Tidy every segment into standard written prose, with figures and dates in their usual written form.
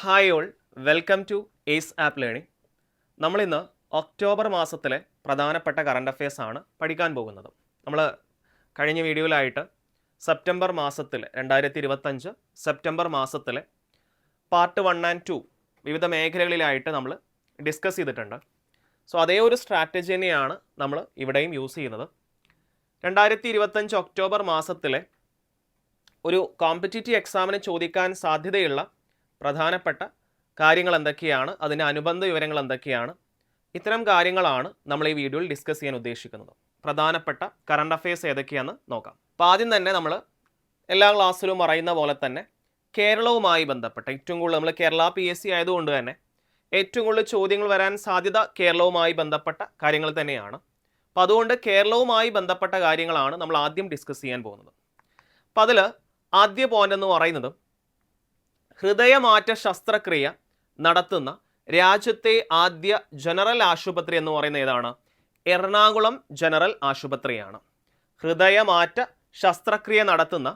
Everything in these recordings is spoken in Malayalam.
Hi all, welcome to ace app learning. നമ്മളിന്ന് ഒക്ടോബർ മാസത്തിലെ പ്രധാനപ്പെട്ട കറണ്ട് അഫയേഴ്സ് ആണ് പഠിക്കാൻ പോകുന്നത്. നമ്മൾ കഴിഞ്ഞ വീഡിയോയിലായിട്ട് സെപ്റ്റംബർ മാസത്തിൽ 2025 സെപ്റ്റംബർ മാസത്തിലെ പാർട്ട് 1 and 2 വിവിധ മേഖലകളിലായിട്ട് നമ്മൾ ഡിസ്കസ് ചെയ്തിട്ടുണ്ട്. സോ അതേ ഒരു സ്ട്രാറ്റജി തന്നെയാണ് നമ്മൾ ഇവിടെയും യൂസ് ചെയ്യുന്നത്. 2025 ഒക്ടോബർ മാസത്തിലെ ഒരു കോമ്പറ്റീറ്റീവ് എക്സാമിന് ചോദിക്കാൻ സാധ്യതയുള്ള പ്രധാനപ്പെട്ട കാര്യങ്ങൾ എന്തൊക്കെയാണ്, അതിൻ്റെ അനുബന്ധ വിവരങ്ങൾ എന്തൊക്കെയാണ്, ഇത്തരം കാര്യങ്ങളാണ് നമ്മൾ ഈ വീഡിയോയിൽ ഡിസ്കസ് ചെയ്യാൻ ഉദ്ദേശിക്കുന്നത്. പ്രധാനപ്പെട്ട കറണ്ട് അഫയേഴ്സ് ഏതൊക്കെയാണെന്ന് നോക്കാം. അപ്പോൾ ആദ്യം തന്നെ നമ്മൾ എല്ലാ ക്ലാസ്സിലും പറയുന്ന പോലെ തന്നെ കേരളവുമായി ബന്ധപ്പെട്ട ഏറ്റവും കൂടുതൽ നമ്മൾ കേരള PSC ആയതുകൊണ്ട് തന്നെ ഏറ്റവും കൂടുതൽ ചോദ്യങ്ങൾ വരാൻ സാധ്യത കേരളവുമായി ബന്ധപ്പെട്ട കാര്യങ്ങൾ തന്നെയാണ്. അപ്പോൾ അതുകൊണ്ട് കേരളവുമായി ബന്ധപ്പെട്ട കാര്യങ്ങളാണ് നമ്മൾ ആദ്യം ഡിസ്കസ് ചെയ്യാൻ പോകുന്നത്. അപ്പോൾ അതിൽ ആദ്യ പോയിന്റ് എന്ന് പറയുന്നത് ഹൃദയമാറ്റ ശസ്ത്രക്രിയ നടത്തുന്ന രാജ്യത്തെ ആദ്യ ജനറൽ ആശുപത്രി എന്ന് പറയുന്നത് ഏതാണ്? എറണാകുളം ജനറൽ ആശുപത്രിയാണ്. ഹൃദയമാറ്റ ശസ്ത്രക്രിയ നടത്തുന്ന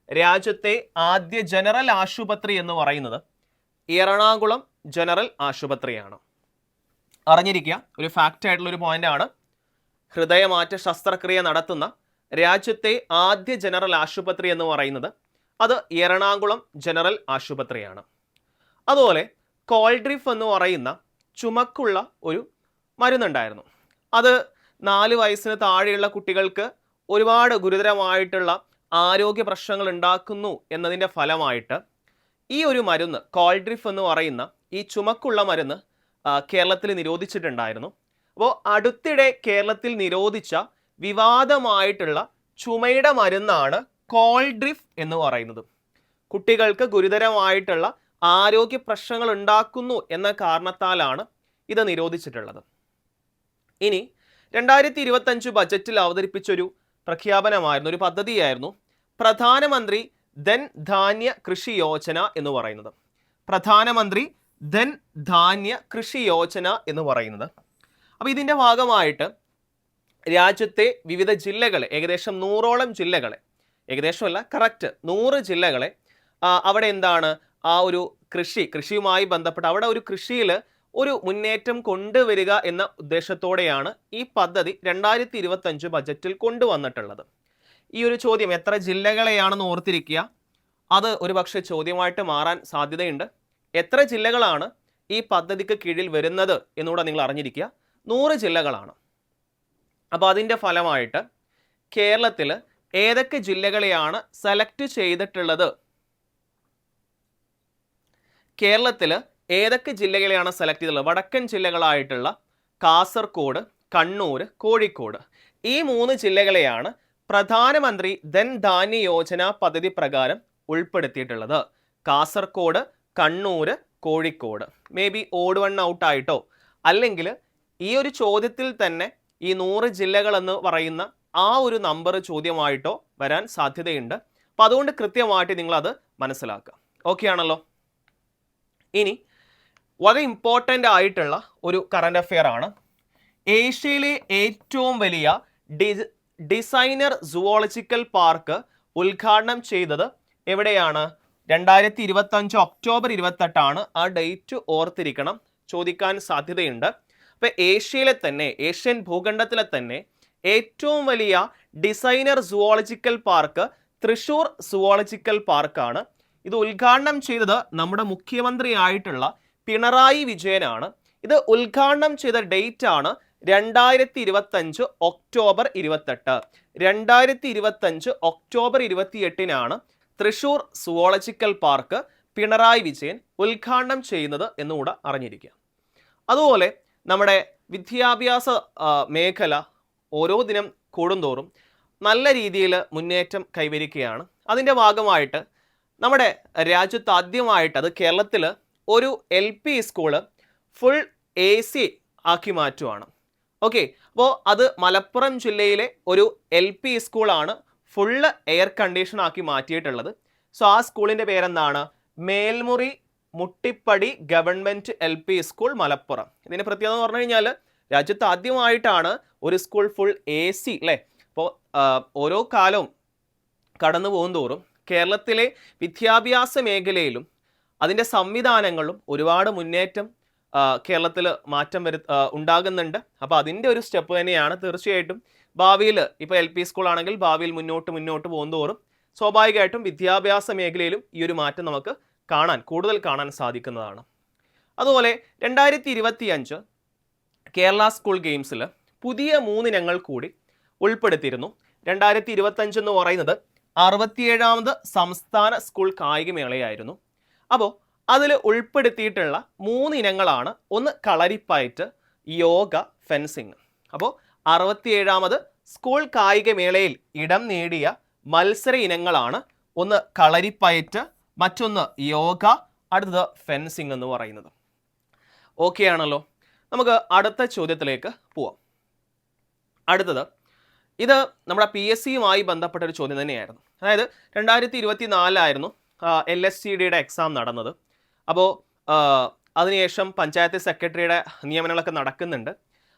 രാജ്യത്തെ ആദ്യ ജനറൽ ആശുപത്രി എന്ന് പറയുന്നത് എറണാകുളം ജനറൽ ആശുപത്രിയാണ്. അറിഞ്ഞിരിക്കുക, ഒരു ഫാക്റ്റ് ആയിട്ടുള്ളൊരു പോയിന്റാണ്. ഹൃദയമാറ്റ ശസ്ത്രക്രിയ നടത്തുന്ന രാജ്യത്തെ ആദ്യ ജനറൽ ആശുപത്രി എന്ന് പറയുന്നത് അത് എറണാകുളം ജനറൽ ആശുപത്രിയാണ്. അതുപോലെ കോൾഡ്രിഫ് എന്ന് പറയുന്ന ചുമക്കുള്ള ഒരു മരുന്നുണ്ടായിരുന്നു. അത് 4 വയസ്സിന് താഴെയുള്ള കുട്ടികൾക്ക് ഒരുപാട് ഗുരുതരമായിട്ടുള്ള ആരോഗ്യ പ്രശ്നങ്ങൾ ഉണ്ടാക്കുന്നു എന്നതിൻ്റെ ഫലമായിട്ട് ഈ ഒരു മരുന്ന് കോൾഡ്രിഫ് എന്ന് പറയുന്ന ഈ ചുമക്കുള്ള മരുന്ന് കേരളത്തിൽ നിരോധിച്ചിട്ടുണ്ടായിരുന്നു. അപ്പോൾ അടുത്തിടെ കേരളത്തിൽ നിരോധിച്ച വിവാദമായിട്ടുള്ള ചുമയുടെ മരുന്നാണ് കോൾഡ്രിഫ് എന്ന് പറയുന്നത്. കുട്ടികൾക്ക് ഗുരുതരമായിട്ടുള്ള ആരോഗ്യ പ്രശ്നങ്ങൾ ഉണ്ടാക്കുന്നു എന്ന കാരണത്താലാണ് ഇത് നിരോധിച്ചിട്ടുള്ളത്. ഇനി 2025 ബജറ്റിൽ അവതരിപ്പിച്ചൊരു പ്രഖ്യാപനമായിരുന്നു, ഒരു പദ്ധതിയായിരുന്നു പ്രധാനമന്ത്രി ധൻ ധാന്യ കൃഷി യോജന എന്ന് പറയുന്നത്. പ്രധാനമന്ത്രി ധൻ ധാന്യ കൃഷി യോജന എന്ന് പറയുന്നത്. അപ്പോൾ ഇതിൻ്റെ ഭാഗമായിട്ട് രാജ്യത്തെ വിവിധ ജില്ലകളെ, ഏകദേശം 100ഓളം ജില്ലകളെ, ഏകദേശമല്ല കറക്റ്റ് 100 ജില്ലകളെ അവിടെ എന്താണ് ആ ഒരു കൃഷിയുമായി ബന്ധപ്പെട്ട് അവിടെ ഒരു കൃഷിയിൽ ഒരു മുന്നേറ്റം കൊണ്ടുവരിക എന്ന ഉദ്ദേശത്തോടെയാണ് ഈ പദ്ധതി 2025 ബജറ്റിൽ കൊണ്ടുവന്നിട്ടുള്ളത്. ഈ ഒരു ചോദ്യം എത്ര ജില്ലകളെയാണെന്ന് ഓർത്തിരിക്കുക, അത് ഒരു പക്ഷേ ചോദ്യമായിട്ട് മാറാൻ സാധ്യതയുണ്ട്. എത്ര ജില്ലകളാണ് ഈ പദ്ധതിക്ക് കീഴിൽ വരുന്നത് എന്നുകൂടെ നിങ്ങൾ അറിഞ്ഞിരിക്കുക. 100 ജില്ലകളാണ്. അപ്പോൾ അതിൻ്റെ ഫലമായിട്ട് കേരളത്തിൽ ഏതൊക്കെ ജില്ലകളെയാണ് സെലക്ട് ചെയ്തിട്ടുള്ളത്? കേരളത്തിൽ ഏതൊക്കെ ജില്ലകളെയാണ് സെലക്ട് ചെയ്തിട്ടുള്ളത്? വടക്കൻ ജില്ലകളായിട്ടുള്ള കാസർഗോഡ്, കണ്ണൂർ, കോഴിക്കോട്, ഈ 3 ജില്ലകളെയാണ് പ്രധാനമന്ത്രി ധൻ ധാന്യ യോജന പദ്ധതി പ്രകാരം ഉൾപ്പെടുത്തിയിട്ടുള്ളത്. Kasaragod, Kannur, Kozhikode. May be odd one out ആയിട്ടോ അല്ലെങ്കിൽ ഈ ഒരു ചോദ്യത്തിൽ തന്നെ ഈ 100 ജില്ലകൾ എന്ന് പറയുന്ന ആ ഒരു നമ്പർ ചോദ്യമായിട്ടോ വരാൻ സാധ്യതയുണ്ട്. അപ്പോൾ അതുകൊണ്ട് കൃത്യമായിട്ട് നിങ്ങളത് മനസ്സിലാക്കുക. ഓക്കെ ആണല്ലോ? ഇനി വളരെ ഇമ്പോർട്ടൻ്റ് ആയിട്ടുള്ള ഒരു കറണ്ട് അഫെയർ ആണ്. ഏഷ്യയിലെ ഏറ്റവും വലിയ ഡിസൈനർ സുവോളജിക്കൽ പാർക്ക് ഉദ്ഘാടനം ചെയ്തത് എവിടെയാണ്? 2025 ഒക്ടോബർ 28 ആ ഡേറ്റ് ഓർത്തിരിക്കണം, ചോദിക്കാൻ സാധ്യതയുണ്ട്. അപ്പോൾ ഏഷ്യയിലെ തന്നെ, ഏഷ്യൻ ഭൂഖണ്ഡത്തിലെ തന്നെ ഏറ്റവും വലിയ designer zoological park Thrissur zoological പാർക്കാണ്. ഇത് ഉദ്ഘാടനം ചെയ്തത് നമ്മുടെ മുഖ്യമന്ത്രി ആയിട്ടുള്ള പിണറായി വിജയനാണ്. ഇത് ഉദ്ഘാടനം ചെയ്ത ഡേറ്റ് ആണ് 2025 October 28. 2025 October 28 Thrissur zoological park Pinarayi Vijayan ഉദ്ഘാടനം ചെയ്യുന്നത് എന്നുകൂടെ അറിഞ്ഞിരിക്കുക. അതുപോലെ നമ്മുടെ വിദ്യാഭ്യാസ മേഖല ഓരോ ദിനം കൂടുന്തോറും നല്ല രീതിയിൽ മുന്നേറ്റം കൈവരിക്കുകയാണ്. അതിൻ്റെ ഭാഗമായിട്ട് നമ്മുടെ രാജ്യത്ത് ആദ്യമായിട്ട്, അത് കേരളത്തിൽ, ഒരു LP സ്കൂള് ഫുൾ AC ആക്കി മാറ്റുവാണ്. ഓക്കെ, അപ്പോൾ അത് മലപ്പുറം ജില്ലയിലെ ഒരു LP സ്കൂളാണ് ഫുള്ള് എയർ കണ്ടീഷൻ ആക്കി മാറ്റിയിട്ടുള്ളത്. സോ ആ സ്കൂളിൻ്റെ പേരെന്താണ്? Melmuri Muttippadi government LP school Malappuram. ഇതിൻ്റെ പ്രത്യേകത എന്ന് പറഞ്ഞു കഴിഞ്ഞാൽ രാജ്യത്ത് ആദ്യമായിട്ടാണ് ഒരു സ്കൂൾ ഫുൾ AC അല്ലേ. അപ്പോൾ ഓരോ കാലവും കടന്നു പോകും തോറും കേരളത്തിലെ വിദ്യാഭ്യാസ മേഖലയിലും അതിൻ്റെ സംവിധാനങ്ങളും ഒരുപാട് മുന്നേറ്റം കേരളത്തിൽ മാറ്റം ഉണ്ടാകുന്നുണ്ട്. അപ്പോൾ അതിൻ്റെ ഒരു സ്റ്റെപ്പ് തന്നെയാണ് തീർച്ചയായിട്ടും ഭാവിയിൽ. ഇപ്പോൾ LP സ്കൂളാണെങ്കിൽ ഭാവിയിൽ മുന്നോട്ട് പോകുന്തോറും സ്വാഭാവികമായിട്ടും വിദ്യാഭ്യാസ മേഖലയിലും ഈ ഒരു മാറ്റം നമുക്ക് കൂടുതൽ കാണാൻ സാധിക്കുന്നതാണ്. അതുപോലെ 2025 കേരള സ്കൂൾ ഗെയിംസിൽ പുതിയ 3 ഇനങ്ങൾ കൂടി ഉൾപ്പെടുത്തിയിരുന്നു. 2025 എന്ന് പറയുന്നത് 67ാമത് സംസ്ഥാന സ്കൂൾ കായികമേളയായിരുന്നു. അപ്പോൾ അതിൽ ഉൾപ്പെടുത്തിയിട്ടുള്ള 3 ഇനങ്ങളാണ്. ഒന്ന് കളരിപ്പയറ്റ്, യോഗ, ഫെൻസിങ്. അപ്പോൾ 67ാമത് സ്കൂൾ കായികമേളയിൽ ഇടം നേടിയ മത്സര ഇനങ്ങളാണ് ഒന്ന് കളരിപ്പയറ്റ്, മറ്റൊന്ന് യോഗ, അടുത്തത് ഫെൻസിങ് എന്ന് പറയുന്നത്. ഓക്കെ ആണല്ലോ. നമുക്ക് അടുത്ത ചോദ്യത്തിലേക്ക് പോവാം. അടുത്തത് ഇത് നമ്മുടെ PSCയുമായി ബന്ധപ്പെട്ട ഒരു ചോദ്യം തന്നെയായിരുന്നു. അതായത് 2024 LSTDയുടെ എക്സാം നടന്നത്. അപ്പോൾ അതിനുശേഷം പഞ്ചായത്ത് സെക്രട്ടറിയുടെ നിയമനങ്ങളൊക്കെ നടക്കുന്നുണ്ട്.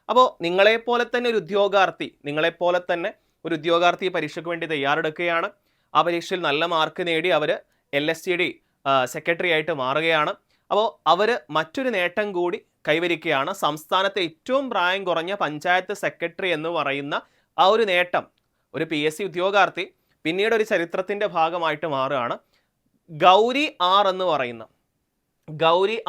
അപ്പോൾ നിങ്ങളെപ്പോലെ തന്നെ ഒരു ഉദ്യോഗാർത്ഥി പരീക്ഷയ്ക്ക് വേണ്ടി തയ്യാറെടുക്കുകയാണ്. ആ പരീക്ഷയിൽ നല്ല മാർക്ക് നേടി അവർ LSTD സെക്രട്ടറി ആയിട്ട് മാറുകയാണ്. അപ്പോൾ അവർ മറ്റൊരു നേട്ടം കൂടി കൈവരിക്കുകയാണ്. സംസ്ഥാനത്തെ ഏറ്റവും പ്രായം കുറഞ്ഞ പഞ്ചായത്ത് സെക്രട്ടറി എന്ന് പറയുന്ന ആ ഒരു നേട്ടം ഒരു PSC ഉദ്യോഗാർത്ഥി പിന്നീട് ഒരു ചരിത്രത്തിൻ്റെ ഭാഗമായിട്ട് മാറുകയാണ്. ഗൗരി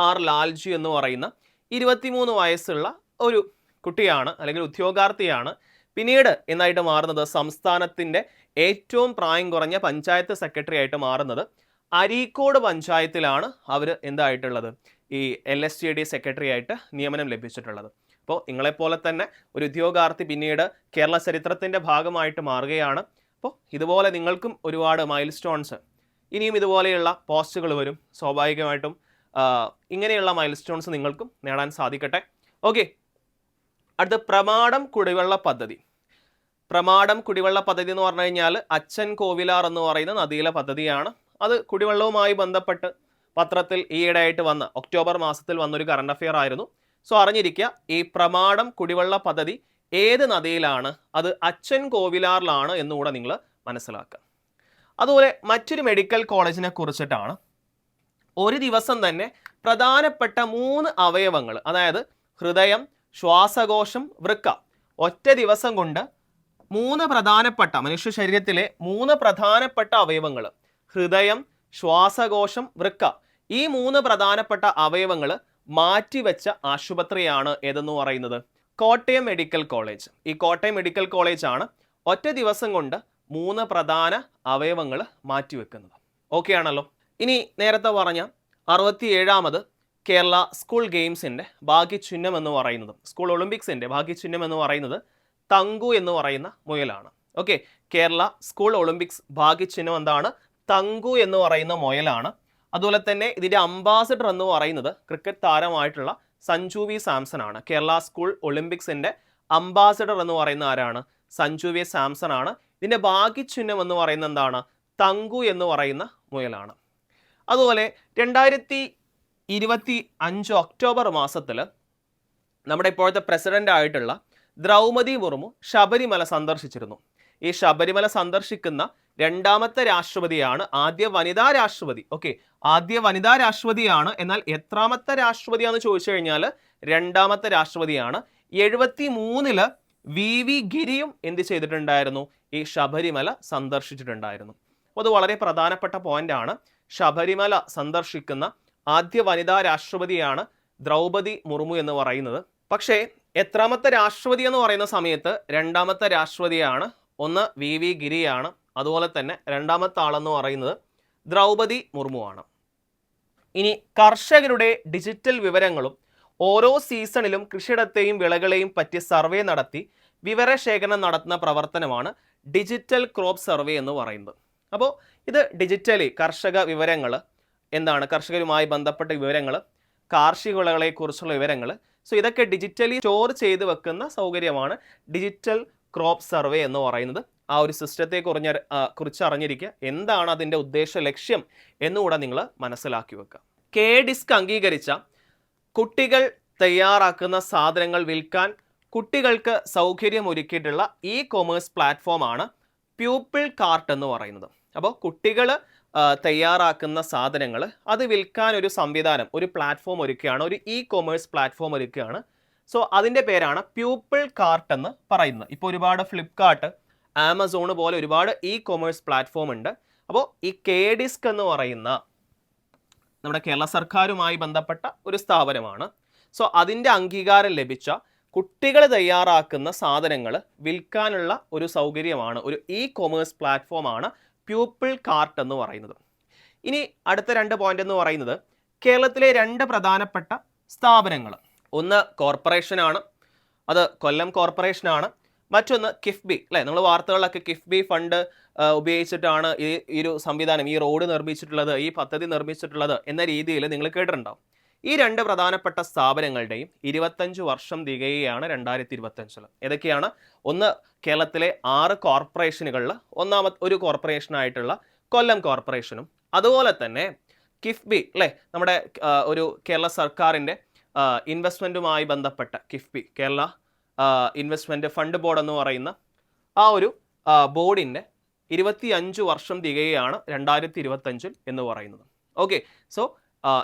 ആർ ലാൽജി എന്ന് പറയുന്ന 23 വയസ്സുള്ള ഒരു കുട്ടിയാണ്, അല്ലെങ്കിൽ ഉദ്യോഗാർത്ഥിയാണ്. പിന്നീട് എന്തായിട്ട് മാറുന്നത്, സംസ്ഥാനത്തിൻ്റെ ഏറ്റവും പ്രായം കുറഞ്ഞ പഞ്ചായത്ത് സെക്രട്ടറി ആയിട്ട് മാറുന്നത് അരീക്കോട് പഞ്ചായത്തിലാണ് അവർ എന്തായിട്ടുള്ളത്, ഈ LSTD സെക്രട്ടറി ആയിട്ട് നിയമനം ലഭിച്ചിട്ടുള്ളത്. അപ്പോൾ നിങ്ങളെപ്പോലെ തന്നെ ഒരു ഉദ്യോഗാർത്ഥി പിന്നീട് കേരള ചരിത്രത്തിൻ്റെ ഭാഗമായിട്ട് മാറുകയാണ്. അപ്പോൾ ഇതുപോലെ നിങ്ങൾക്കും ഒരുപാട് മൈൽ സ്റ്റോൺസ്, ഇനിയും ഇതുപോലെയുള്ള പോസ്റ്റുകൾ വരും. സ്വാഭാവികമായിട്ടും ഇങ്ങനെയുള്ള മൈൽ സ്റ്റോൺസ് നിങ്ങൾക്കും നേടാൻ സാധിക്കട്ടെ. ഓക്കെ, അടുത്ത പ്രമാടം കുടിവെള്ള പദ്ധതി. പ്രമാടം കുടിവെള്ള പദ്ധതി എന്ന് പറഞ്ഞു കഴിഞ്ഞാൽ അച്ഛൻ കോവിലാർ എന്ന് പറയുന്ന നദിയിലെ പദ്ധതിയാണ്. അത് കുടിവെള്ളവുമായി ബന്ധപ്പെട്ട് പത്രത്തിൽ ഈയിടെയായിട്ട് ഒക്ടോബർ മാസത്തിൽ വന്നൊരു കറണ്ട് അഫെയർ ആയിരുന്നു. സോ അറിഞ്ഞിരിക്കുക, ഈ പ്രമാടം കുടിവെള്ള പദ്ധതി ഏത് നദിയിലാണ്, അത് അച്ഛൻ കോവിലാറിലാണ് എന്നുകൂടെ നിങ്ങൾ മനസ്സിലാക്കുക. അതുപോലെ മറ്റൊരു മെഡിക്കൽ കോളേജിനെ കുറിച്ചിട്ടാണ്. ഒരു ദിവസം തന്നെ പ്രധാനപ്പെട്ട 3 അവയവങ്ങൾ, അതായത് ഹൃദയം, ശ്വാസകോശം, വൃക്ക, ഒറ്റ ദിവസം കൊണ്ട് 3 പ്രധാനപ്പെട്ട മനുഷ്യ ശരീരത്തിലെ 3 പ്രധാനപ്പെട്ട അവയവങ്ങൾ, ഹൃദയം, ശ്വാസകോശം, വൃക്ക, ഈ 3 പ്രധാനപ്പെട്ട അവയവങ്ങൾ മാറ്റിവെച്ച ആശുപത്രിയാണ് ഏതെന്ന് പറയുന്നത് കോട്ടയം മെഡിക്കൽ കോളേജ്. ഈ കോട്ടയം മെഡിക്കൽ കോളേജാണ് ഒറ്റ ദിവസം കൊണ്ട് 3 പ്രധാന അവയവങ്ങൾ മാറ്റിവെക്കുന്നത്. ഓക്കെ ആണല്ലോ. ഇനി നേരത്തെ പറഞ്ഞ 67ാമത് കേരള സ്കൂൾ ഗെയിംസിൻ്റെ ഭാഗ്യചിഹ്നം എന്ന് പറയുന്നത്, സ്കൂൾ ഒളിമ്പിക്സിൻ്റെ ഭാഗ്യചിഹ്നം എന്ന് പറയുന്നത് തങ്കു എന്ന് പറയുന്ന മുയലാണ്. ഓക്കെ, കേരള സ്കൂൾ ഒളിമ്പിക്സ് ഭാഗ്യചിഹ്നം എന്താണ്? തങ്കു എന്ന് പറയുന്ന മുയലാണ്. അതുപോലെ തന്നെ ഇതിൻ്റെ അംബാസിഡർ എന്ന് പറയുന്നത് ക്രിക്കറ്റ് താരമായിട്ടുള്ള സഞ്ജു വി സാംസൺ ആണ്. കേരള സ്കൂൾ ഒളിമ്പിക്സിൻ്റെ അംബാസിഡർ എന്ന് പറയുന്ന ആരാണ്? സഞ്ജു വി സാംസൺ ആണ്. ഇതിൻ്റെ ഭാഗ്യചിഹ്നം എന്ന് പറയുന്നത് എന്താണ്? തങ്കു എന്ന് പറയുന്ന മുയലാണ്. അതുപോലെ 2025 ഒക്ടോബർ മാസത്തിൽ നമ്മുടെ ഇപ്പോഴത്തെ പ്രസിഡന്റ് ആയിട്ടുള്ള ദ്രൗപദി മുർമു ശബരിമല സന്ദർശിച്ചിരുന്നു. ഈ ശബരിമല സന്ദർശിക്കുന്ന 2ാമത്തെ രാഷ്ട്രപതിയാണ്. ആദ്യ വനിതാ രാഷ്ട്രപതി. ഓക്കെ, ആദ്യ വനിതാ രാഷ്ട്രപതിയാണ്. എന്നാൽ എത്രാമത്തെ രാഷ്ട്രപതിയാണെന്ന് ചോദിച്ചു കഴിഞ്ഞാൽ 2ാമത്തെ രാഷ്ട്രപതിയാണ്. 73 VV ഗിരിയും എന്ത് ചെയ്തിട്ടുണ്ടായിരുന്നു? ഈ ശബരിമല സന്ദർശിച്ചിട്ടുണ്ടായിരുന്നു. അപ്പോൾ അത് വളരെ പ്രധാനപ്പെട്ട പോയിന്റാണ്. ശബരിമല സന്ദർശിക്കുന്ന ആദ്യ വനിതാ രാഷ്ട്രപതിയാണ് ദ്രൗപദി മുർമു എന്ന് പറയുന്നത്. പക്ഷേ എത്രാമത്തെ രാഷ്ട്രപതി എന്ന് പറയുന്ന സമയത്ത് 2ാമത്തെ രാഷ്ട്രപതിയാണ്. ഒന്ന് VV ഗിരിയാണ്. അതുപോലെ തന്നെ 2ാമത്തെ ആളെന്ന് പറയുന്നത് ദ്രൗപദി മുർമു ആണ്. ഇനി കർഷകരുടെ ഡിജിറ്റൽ വിവരങ്ങളും ഓരോ സീസണിലും കൃഷിയിടത്തെയും വിളകളെയും പറ്റി സർവേ നടത്തി വിവരശേഖരണം നടത്തുന്ന പ്രവർത്തനമാണ് ഡിജിറ്റൽ ക്രോപ്പ് സർവേ എന്ന് പറയുന്നത്. അപ്പോൾ ഇത് ഡിജിറ്റലി കർഷക വിവരങ്ങൾ എന്താണ്, കർഷകരുമായി ബന്ധപ്പെട്ട വിവരങ്ങൾ, കാർഷിക വിളകളെക്കുറിച്ചുള്ള വിവരങ്ങൾ, സോ ഇതൊക്കെ ഡിജിറ്റലി സ്റ്റോർ ചെയ്ത് വെക്കുന്ന സൗകര്യമാണ് ഡിജിറ്റൽ ക്രോപ്പ് സർവേ എന്ന് പറയുന്നത്. ആ ഒരു സിസ്റ്റത്തെ കുറിച്ച് അറിഞ്ഞിരിക്കുക, എന്താണ് അതിൻ്റെ ഉദ്ദേശ ലക്ഷ്യം എന്നുകൂടെ നിങ്ങൾ മനസ്സിലാക്കി വെക്കുക. KDISC അംഗീകരിച്ച കുട്ടികൾ തയ്യാറാക്കുന്ന സാധനങ്ങൾ വിൽക്കാൻ കുട്ടികൾക്ക് സൗകര്യമൊരുക്കിയിട്ടുള്ള കൊമേഴ്സ് പ്ലാറ്റ്ഫോമാണ് പ്യൂപ്പിൾ കാർട്ട് എന്ന് പറയുന്നത്. അപ്പോൾ കുട്ടികൾ തയ്യാറാക്കുന്ന സാധനങ്ങൾ അത് വിൽക്കാൻ ഒരു സംവിധാനം, ഒരു പ്ലാറ്റ്ഫോം ഒരുക്കുകയാണ്, ഒരു ഇ കൊമേഴ്സ് പ്ലാറ്റ്ഫോം ഒരുക്കുകയാണ്. സോ അതിൻ്റെ പേരാണ് പ്യൂപ്പിൾ കാർട്ട് എന്ന് പറയുന്നത്. ഇപ്പോൾ ഒരുപാട് ഫ്ലിപ്കാർട്ട്, ആമസോൺ പോലെ ഒരുപാട് ഇ കൊമേഴ്സ് പ്ലാറ്റ്ഫോം ഉണ്ട്. അപ്പോൾ ഈ കെ-ഡിസ്ക് എന്ന് പറയുന്ന നമ്മുടെ കേരള സർക്കാരുമായി ബന്ധപ്പെട്ട ഒരു സ്ഥാപനമാണ്. സോ അതിൻ്റെ അംഗീകാരം ലഭിച്ച കുട്ടികൾ തയ്യാറാക്കുന്ന സാധനങ്ങൾ വിൽക്കാനുള്ള ഒരു സൗകര്യമാണ്, ഒരു ഇ കൊമേഴ്സ് പ്ലാറ്റ്ഫോമാണ് പ്യൂപ്പിൾ കാർട്ട് എന്ന് പറയുന്നത്. ഇനി അടുത്ത 2 പോയിന്റ് എന്ന് പറയുന്നത് കേരളത്തിലെ 2 പ്രധാനപ്പെട്ട സ്ഥാപനങ്ങൾ. ഒന്ന് കോർപ്പറേഷനാണ്, അത് കൊല്ലം കോർപ്പറേഷനാണ്. മറ്റൊന്ന് കിഫ്ബി, അല്ലേ? നമ്മൾ വാർത്തകളിലൊക്കെ കിഫ്ബി ഫണ്ട് ഉപയോഗിച്ചിട്ടാണ് ഈ ഒരു സംവിധാനം, ഈ റോഡ് നിർമ്മിച്ചിട്ടുള്ളത്, ഈ പദ്ധതി നിർമ്മിച്ചിട്ടുള്ളത് എന്ന രീതിയിൽ നിങ്ങൾ കേട്ടിട്ടുണ്ടാവും. ഈ 2 പ്രധാനപ്പെട്ട സ്ഥാപനങ്ങളുടെയും 25 വർഷം തികയുകയാണ് 2025. ഏതൊക്കെയാണ്? ഒന്ന് കേരളത്തിലെ 6 കോർപ്പറേഷനുകളിൽ ഒന്നാമത്തെ ഒരു കോർപ്പറേഷനായിട്ടുള്ള കൊല്ലം കോർപ്പറേഷനും, അതുപോലെ തന്നെ കിഫ്ബി, അല്ലേ? നമ്മുടെ ഒരു കേരള സർക്കാരിൻ്റെ ഇൻവെസ്റ്റ്മെൻറ്റുമായി ബന്ധപ്പെട്ട KIIFB, Kerala investment fund board എന്ന് പറയുന്ന ആ ഒരു ബോർഡിൻ്റെ 25 വർഷം തികയുകയാണ് 2025 എന്ന് പറയുന്നത്. ഓക്കെ, സോ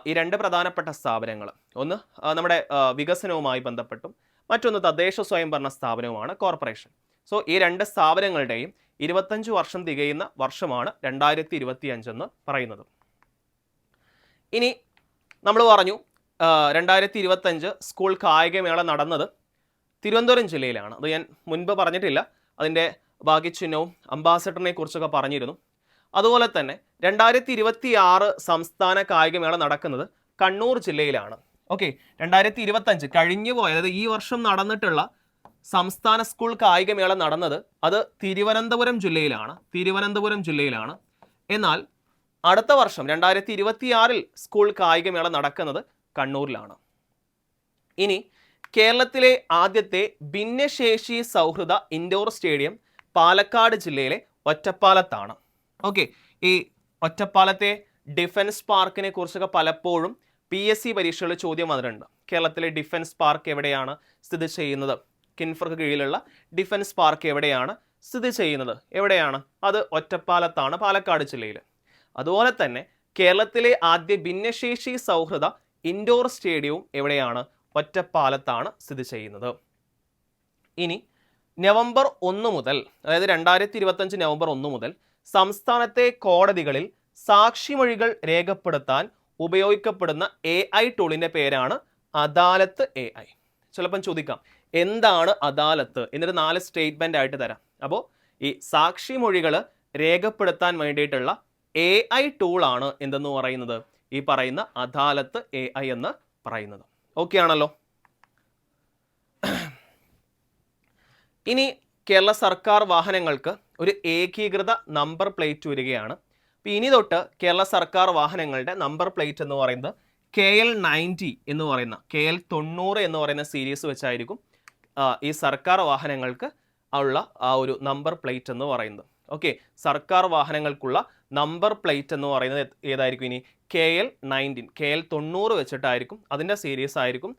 ഈ 2 പ്രധാനപ്പെട്ട സ്ഥാപനങ്ങൾ, ഒന്ന് നമ്മുടെ വികസനവുമായി ബന്ധപ്പെട്ടും മറ്റൊന്ന് തദ്ദേശ സ്വയംഭരണ സ്ഥാപനവുമാണ് കോർപ്പറേഷൻ. സോ ഈ 2 സ്ഥാപനങ്ങളുടെയും 25 വർഷം തികയുന്ന വർഷമാണ് 2025 എന്ന് പറയുന്നത്. ഇനി നമ്മൾ പറഞ്ഞു 2025 സ്കൂൾ കായികമേള നടന്നത് തിരുവനന്തപുരം ജില്ലയിലാണ്. അത് ഞാൻ മുൻപ് പറഞ്ഞിട്ടില്ല, അതിൻ്റെ ഭാഗ്യചിഹ്നവും അംബാസഡറിനെ കുറിച്ചൊക്കെ പറഞ്ഞിരുന്നു. അതുപോലെ തന്നെ 2026 സംസ്ഥാന കായികമേള നടക്കുന്നത് കണ്ണൂർ ജില്ലയിലാണ്. ഓക്കെ, 2025 കഴിഞ്ഞു പോയ, അതായത് ഈ വർഷം നടന്നിട്ടുള്ള സംസ്ഥാന സ്കൂൾ കായികമേള നടന്നത് അത് തിരുവനന്തപുരം ജില്ലയിലാണ്. എന്നാൽ അടുത്ത വർഷം 2026 സ്കൂൾ കായികമേള നടക്കുന്നത് കണ്ണൂരിലാണ്. ഇനി കേരളത്തിലെ ആദ്യത്തെ ഭിന്നശേഷി സൗഹൃദ ഇൻഡോർ സ്റ്റേഡിയം പാലക്കാട് ജില്ലയിലെ ഒറ്റപ്പാലത്താണ്. ഓക്കെ, ഈ ഒറ്റപ്പാലത്തെ ഡിഫൻസ് പാർക്കിനെ കുറിച്ചൊക്കെ പലപ്പോഴും PSC പരീക്ഷകളിൽ ചോദ്യം വന്നിട്ടുണ്ട്. കേരളത്തിലെ ഡിഫൻസ് പാർക്ക് എവിടെയാണ് സ്ഥിതി ചെയ്യുന്നത്? കിൻഫ്രക്ക് കീഴിലുള്ള ഡിഫൻസ് പാർക്ക് എവിടെയാണ് സ്ഥിതി ചെയ്യുന്നത്? എവിടെയാണ്? അത് ഒറ്റപ്പാലത്താണ്, പാലക്കാട് ജില്ലയിൽ. അതുപോലെ തന്നെ കേരളത്തിലെ ആദ്യ ഭിന്നശേഷി സൗഹൃദ ഇൻഡോർ സ്റ്റേഡിയവും എവിടെയാണ്? ഒറ്റപ്പാലത്താണ് സ്ഥിതി ചെയ്യുന്നത്. ഇനി നവംബർ 1 മുതൽ, അതായത് 2025 നവംബർ 1 മുതൽ സംസ്ഥാനത്തെ കോടതികളിൽ സാക്ഷിമൊഴികൾ രേഖപ്പെടുത്താൻ ഉപയോഗിക്കപ്പെടുന്ന AI ടൂളിൻ്റെ പേരാണ് അദാലത്ത് AI. ചിലപ്പം ചോദിക്കാം, എന്താണ് അദാലത്ത്? എന്നൊരു 4 സ്റ്റേറ്റ്മെൻ്റ് ആയിട്ട് തരാം. അപ്പോൾ ഈ സാക്ഷിമൊഴികൾ രേഖപ്പെടുത്താൻ വേണ്ടിയിട്ടുള്ള AI ടൂളാണ് എന്തെന്ന് പറയുന്നത്, ഈ പറയുന്ന അദാലത്ത് AI എന്ന് പറയുന്നത്. ഓക്കെ ആണല്ലോ? ഇനി കേരള സർക്കാർ വാഹനങ്ങൾക്ക് ഒരു ഏകീകൃത നമ്പർ പ്ലേറ്റ് വരികയാണ്. അപ്പോൾ ഇനി തൊട്ട് കേരള സർക്കാർ വാഹനങ്ങളുടെ നമ്പർ പ്ലേറ്റ് എന്ന് പറയുന്നത് KL90 എന്ന് പറയുന്ന, KL90 എന്ന് പറയുന്ന സീരീസ് വെച്ചായിരിക്കും ഈ സർക്കാർ വാഹനങ്ങൾക്ക് ഉള്ള ആ ഒരു നമ്പർ പ്ലേറ്റ് എന്ന് പറയുന്നത്. ഓക്കെ, സർക്കാർ വാഹനങ്ങൾക്കുള്ള നമ്പർ പ്ലേറ്റ് എന്ന് പറയുന്നത് ഏതായിരിക്കും? ഇനി KL90, KL90 വെച്ചിട്ടായിരിക്കും, അതിൻ്റെ സീരീസ് ആയിരിക്കും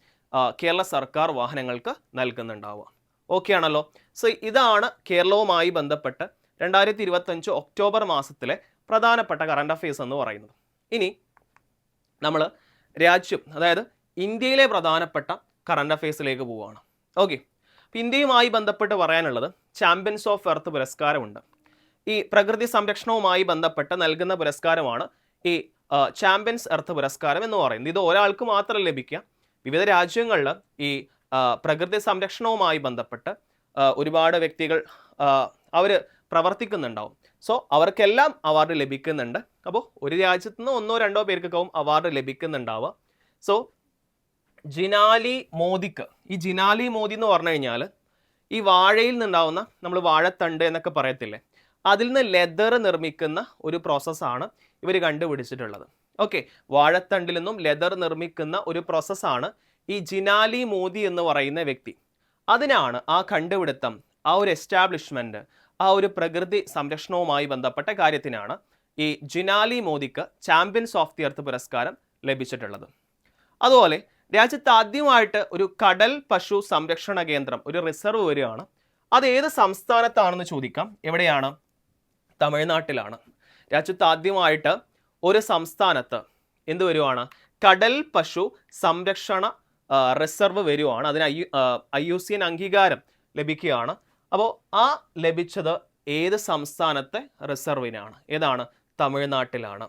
കേരള സർക്കാർ വാഹനങ്ങൾക്ക് നൽകുന്നുണ്ടാവുക. ഓക്കെ ആണല്ലോ? സോ ഇതാണ് കേരളവുമായി ബന്ധപ്പെട്ട് 2025 ഒക്ടോബർ മാസത്തിലെ പ്രധാനപ്പെട്ട കറണ്ട് അഫയേഴ്സ് എന്ന് പറയുന്നത്. ഇനി നമ്മൾ രാജ്യം, അതായത് ഇന്ത്യയിലെ പ്രധാനപ്പെട്ട കറണ്ട് അഫയേഴ്സിലേക്ക് പോവുകയാണ്. ഓക്കെ, അപ്പോൾ ഇന്ത്യയുമായി ബന്ധപ്പെട്ട് പറയാനുള്ളത് ചാമ്പ്യൻസ് ഓഫ് എർത്ത് പുരസ്കാരമുണ്ട്. ഈ പ്രകൃതി സംരക്ഷണവുമായി ബന്ധപ്പെട്ട് നൽകുന്ന പുരസ്കാരമാണ് ഈ ചാമ്പ്യൻസ് എർത്ത് പുരസ്കാരം എന്ന് പറയുന്നത്. ഇത് ഒരാൾക്ക് മാത്രം ലഭിക്കുക. വിവിധ രാജ്യങ്ങളിൽ ഈ പ്രകൃതി സംരക്ഷണവുമായി ബന്ധപ്പെട്ട് ഒരുപാട് വ്യക്തികൾ അവർ പ്രവർത്തിക്കുന്നുണ്ടാവും. സോ അവർക്കെല്ലാം അവാർഡ് ലഭിക്കുന്നുണ്ട്. അപ്പോൾ ഒരു രാജ്യത്ത് നിന്ന് 1-2 പേർക്കൊക്കെ അവാർഡ് ലഭിക്കുന്നുണ്ടാവുക. സോ ജിനാലി മോദിക്ക്, ഈ ജിനാലി മോദി എന്ന് പറഞ്ഞു കഴിഞ്ഞാൽ ഈ വാഴയിൽ നിന്നുണ്ടാവുന്ന, നമ്മൾ വാഴത്തണ്ട് എന്നൊക്കെ പറയത്തില്ലേ, അതിൽ നിന്ന് ലെതർ നിർമ്മിക്കുന്ന ഒരു പ്രോസസ്സാണ് ഇവർ കണ്ടുപിടിച്ചിട്ടുള്ളത്. ഓക്കെ, വാഴത്തണ്ടിൽ നിന്നും ലെതർ നിർമ്മിക്കുന്ന ഒരു പ്രോസസ്സാണ് ഈ ജിനാലി മോദി എന്ന് പറയുന്ന വ്യക്തി. അതിനാണ് ആ കണ്ടുപിടുത്തം, ആ ഒരു എസ്റ്റാബ്ലിഷ്മെൻറ്റ്, ആ ഒരു പ്രകൃതി സംരക്ഷണവുമായി ബന്ധപ്പെട്ട കാര്യത്തിനാണ് ഈ ജിനാലി മോദിക്ക് ചാമ്പ്യൻസ് ഓഫ് ദി എർത്ത് പുരസ്കാരം ലഭിച്ചിട്ടുള്ളത്. അതുപോലെ രാജ്യത്ത് ആദ്യമായിട്ട് ഒരു കടൽ പശു സംരക്ഷണ കേന്ദ്രം, ഒരു റിസർവ് വരികയാണ്. അത് ഏത് സംസ്ഥാനത്താണെന്ന് ചോദിക്കാം. എവിടെയാണ്? തമിഴ്നാട്ടിലാണ്. രാജ്യത്ത് ആദ്യമായിട്ട് ഒരു സംസ്ഥാനത്ത് എന്ത് വരുവാണ്, കടൽ പശു സംരക്ഷണ റിസർവ് വരുവാണ്. അതിന് IUCN അംഗീകാരം ലഭിക്കുകയാണ്. അപ്പോൾ ആ ലഭിച്ചത് ഏത് സംസ്ഥാനത്തെ റിസർവിനാണ്? ഏതാണ്? തമിഴ്നാട്ടിലാണ്.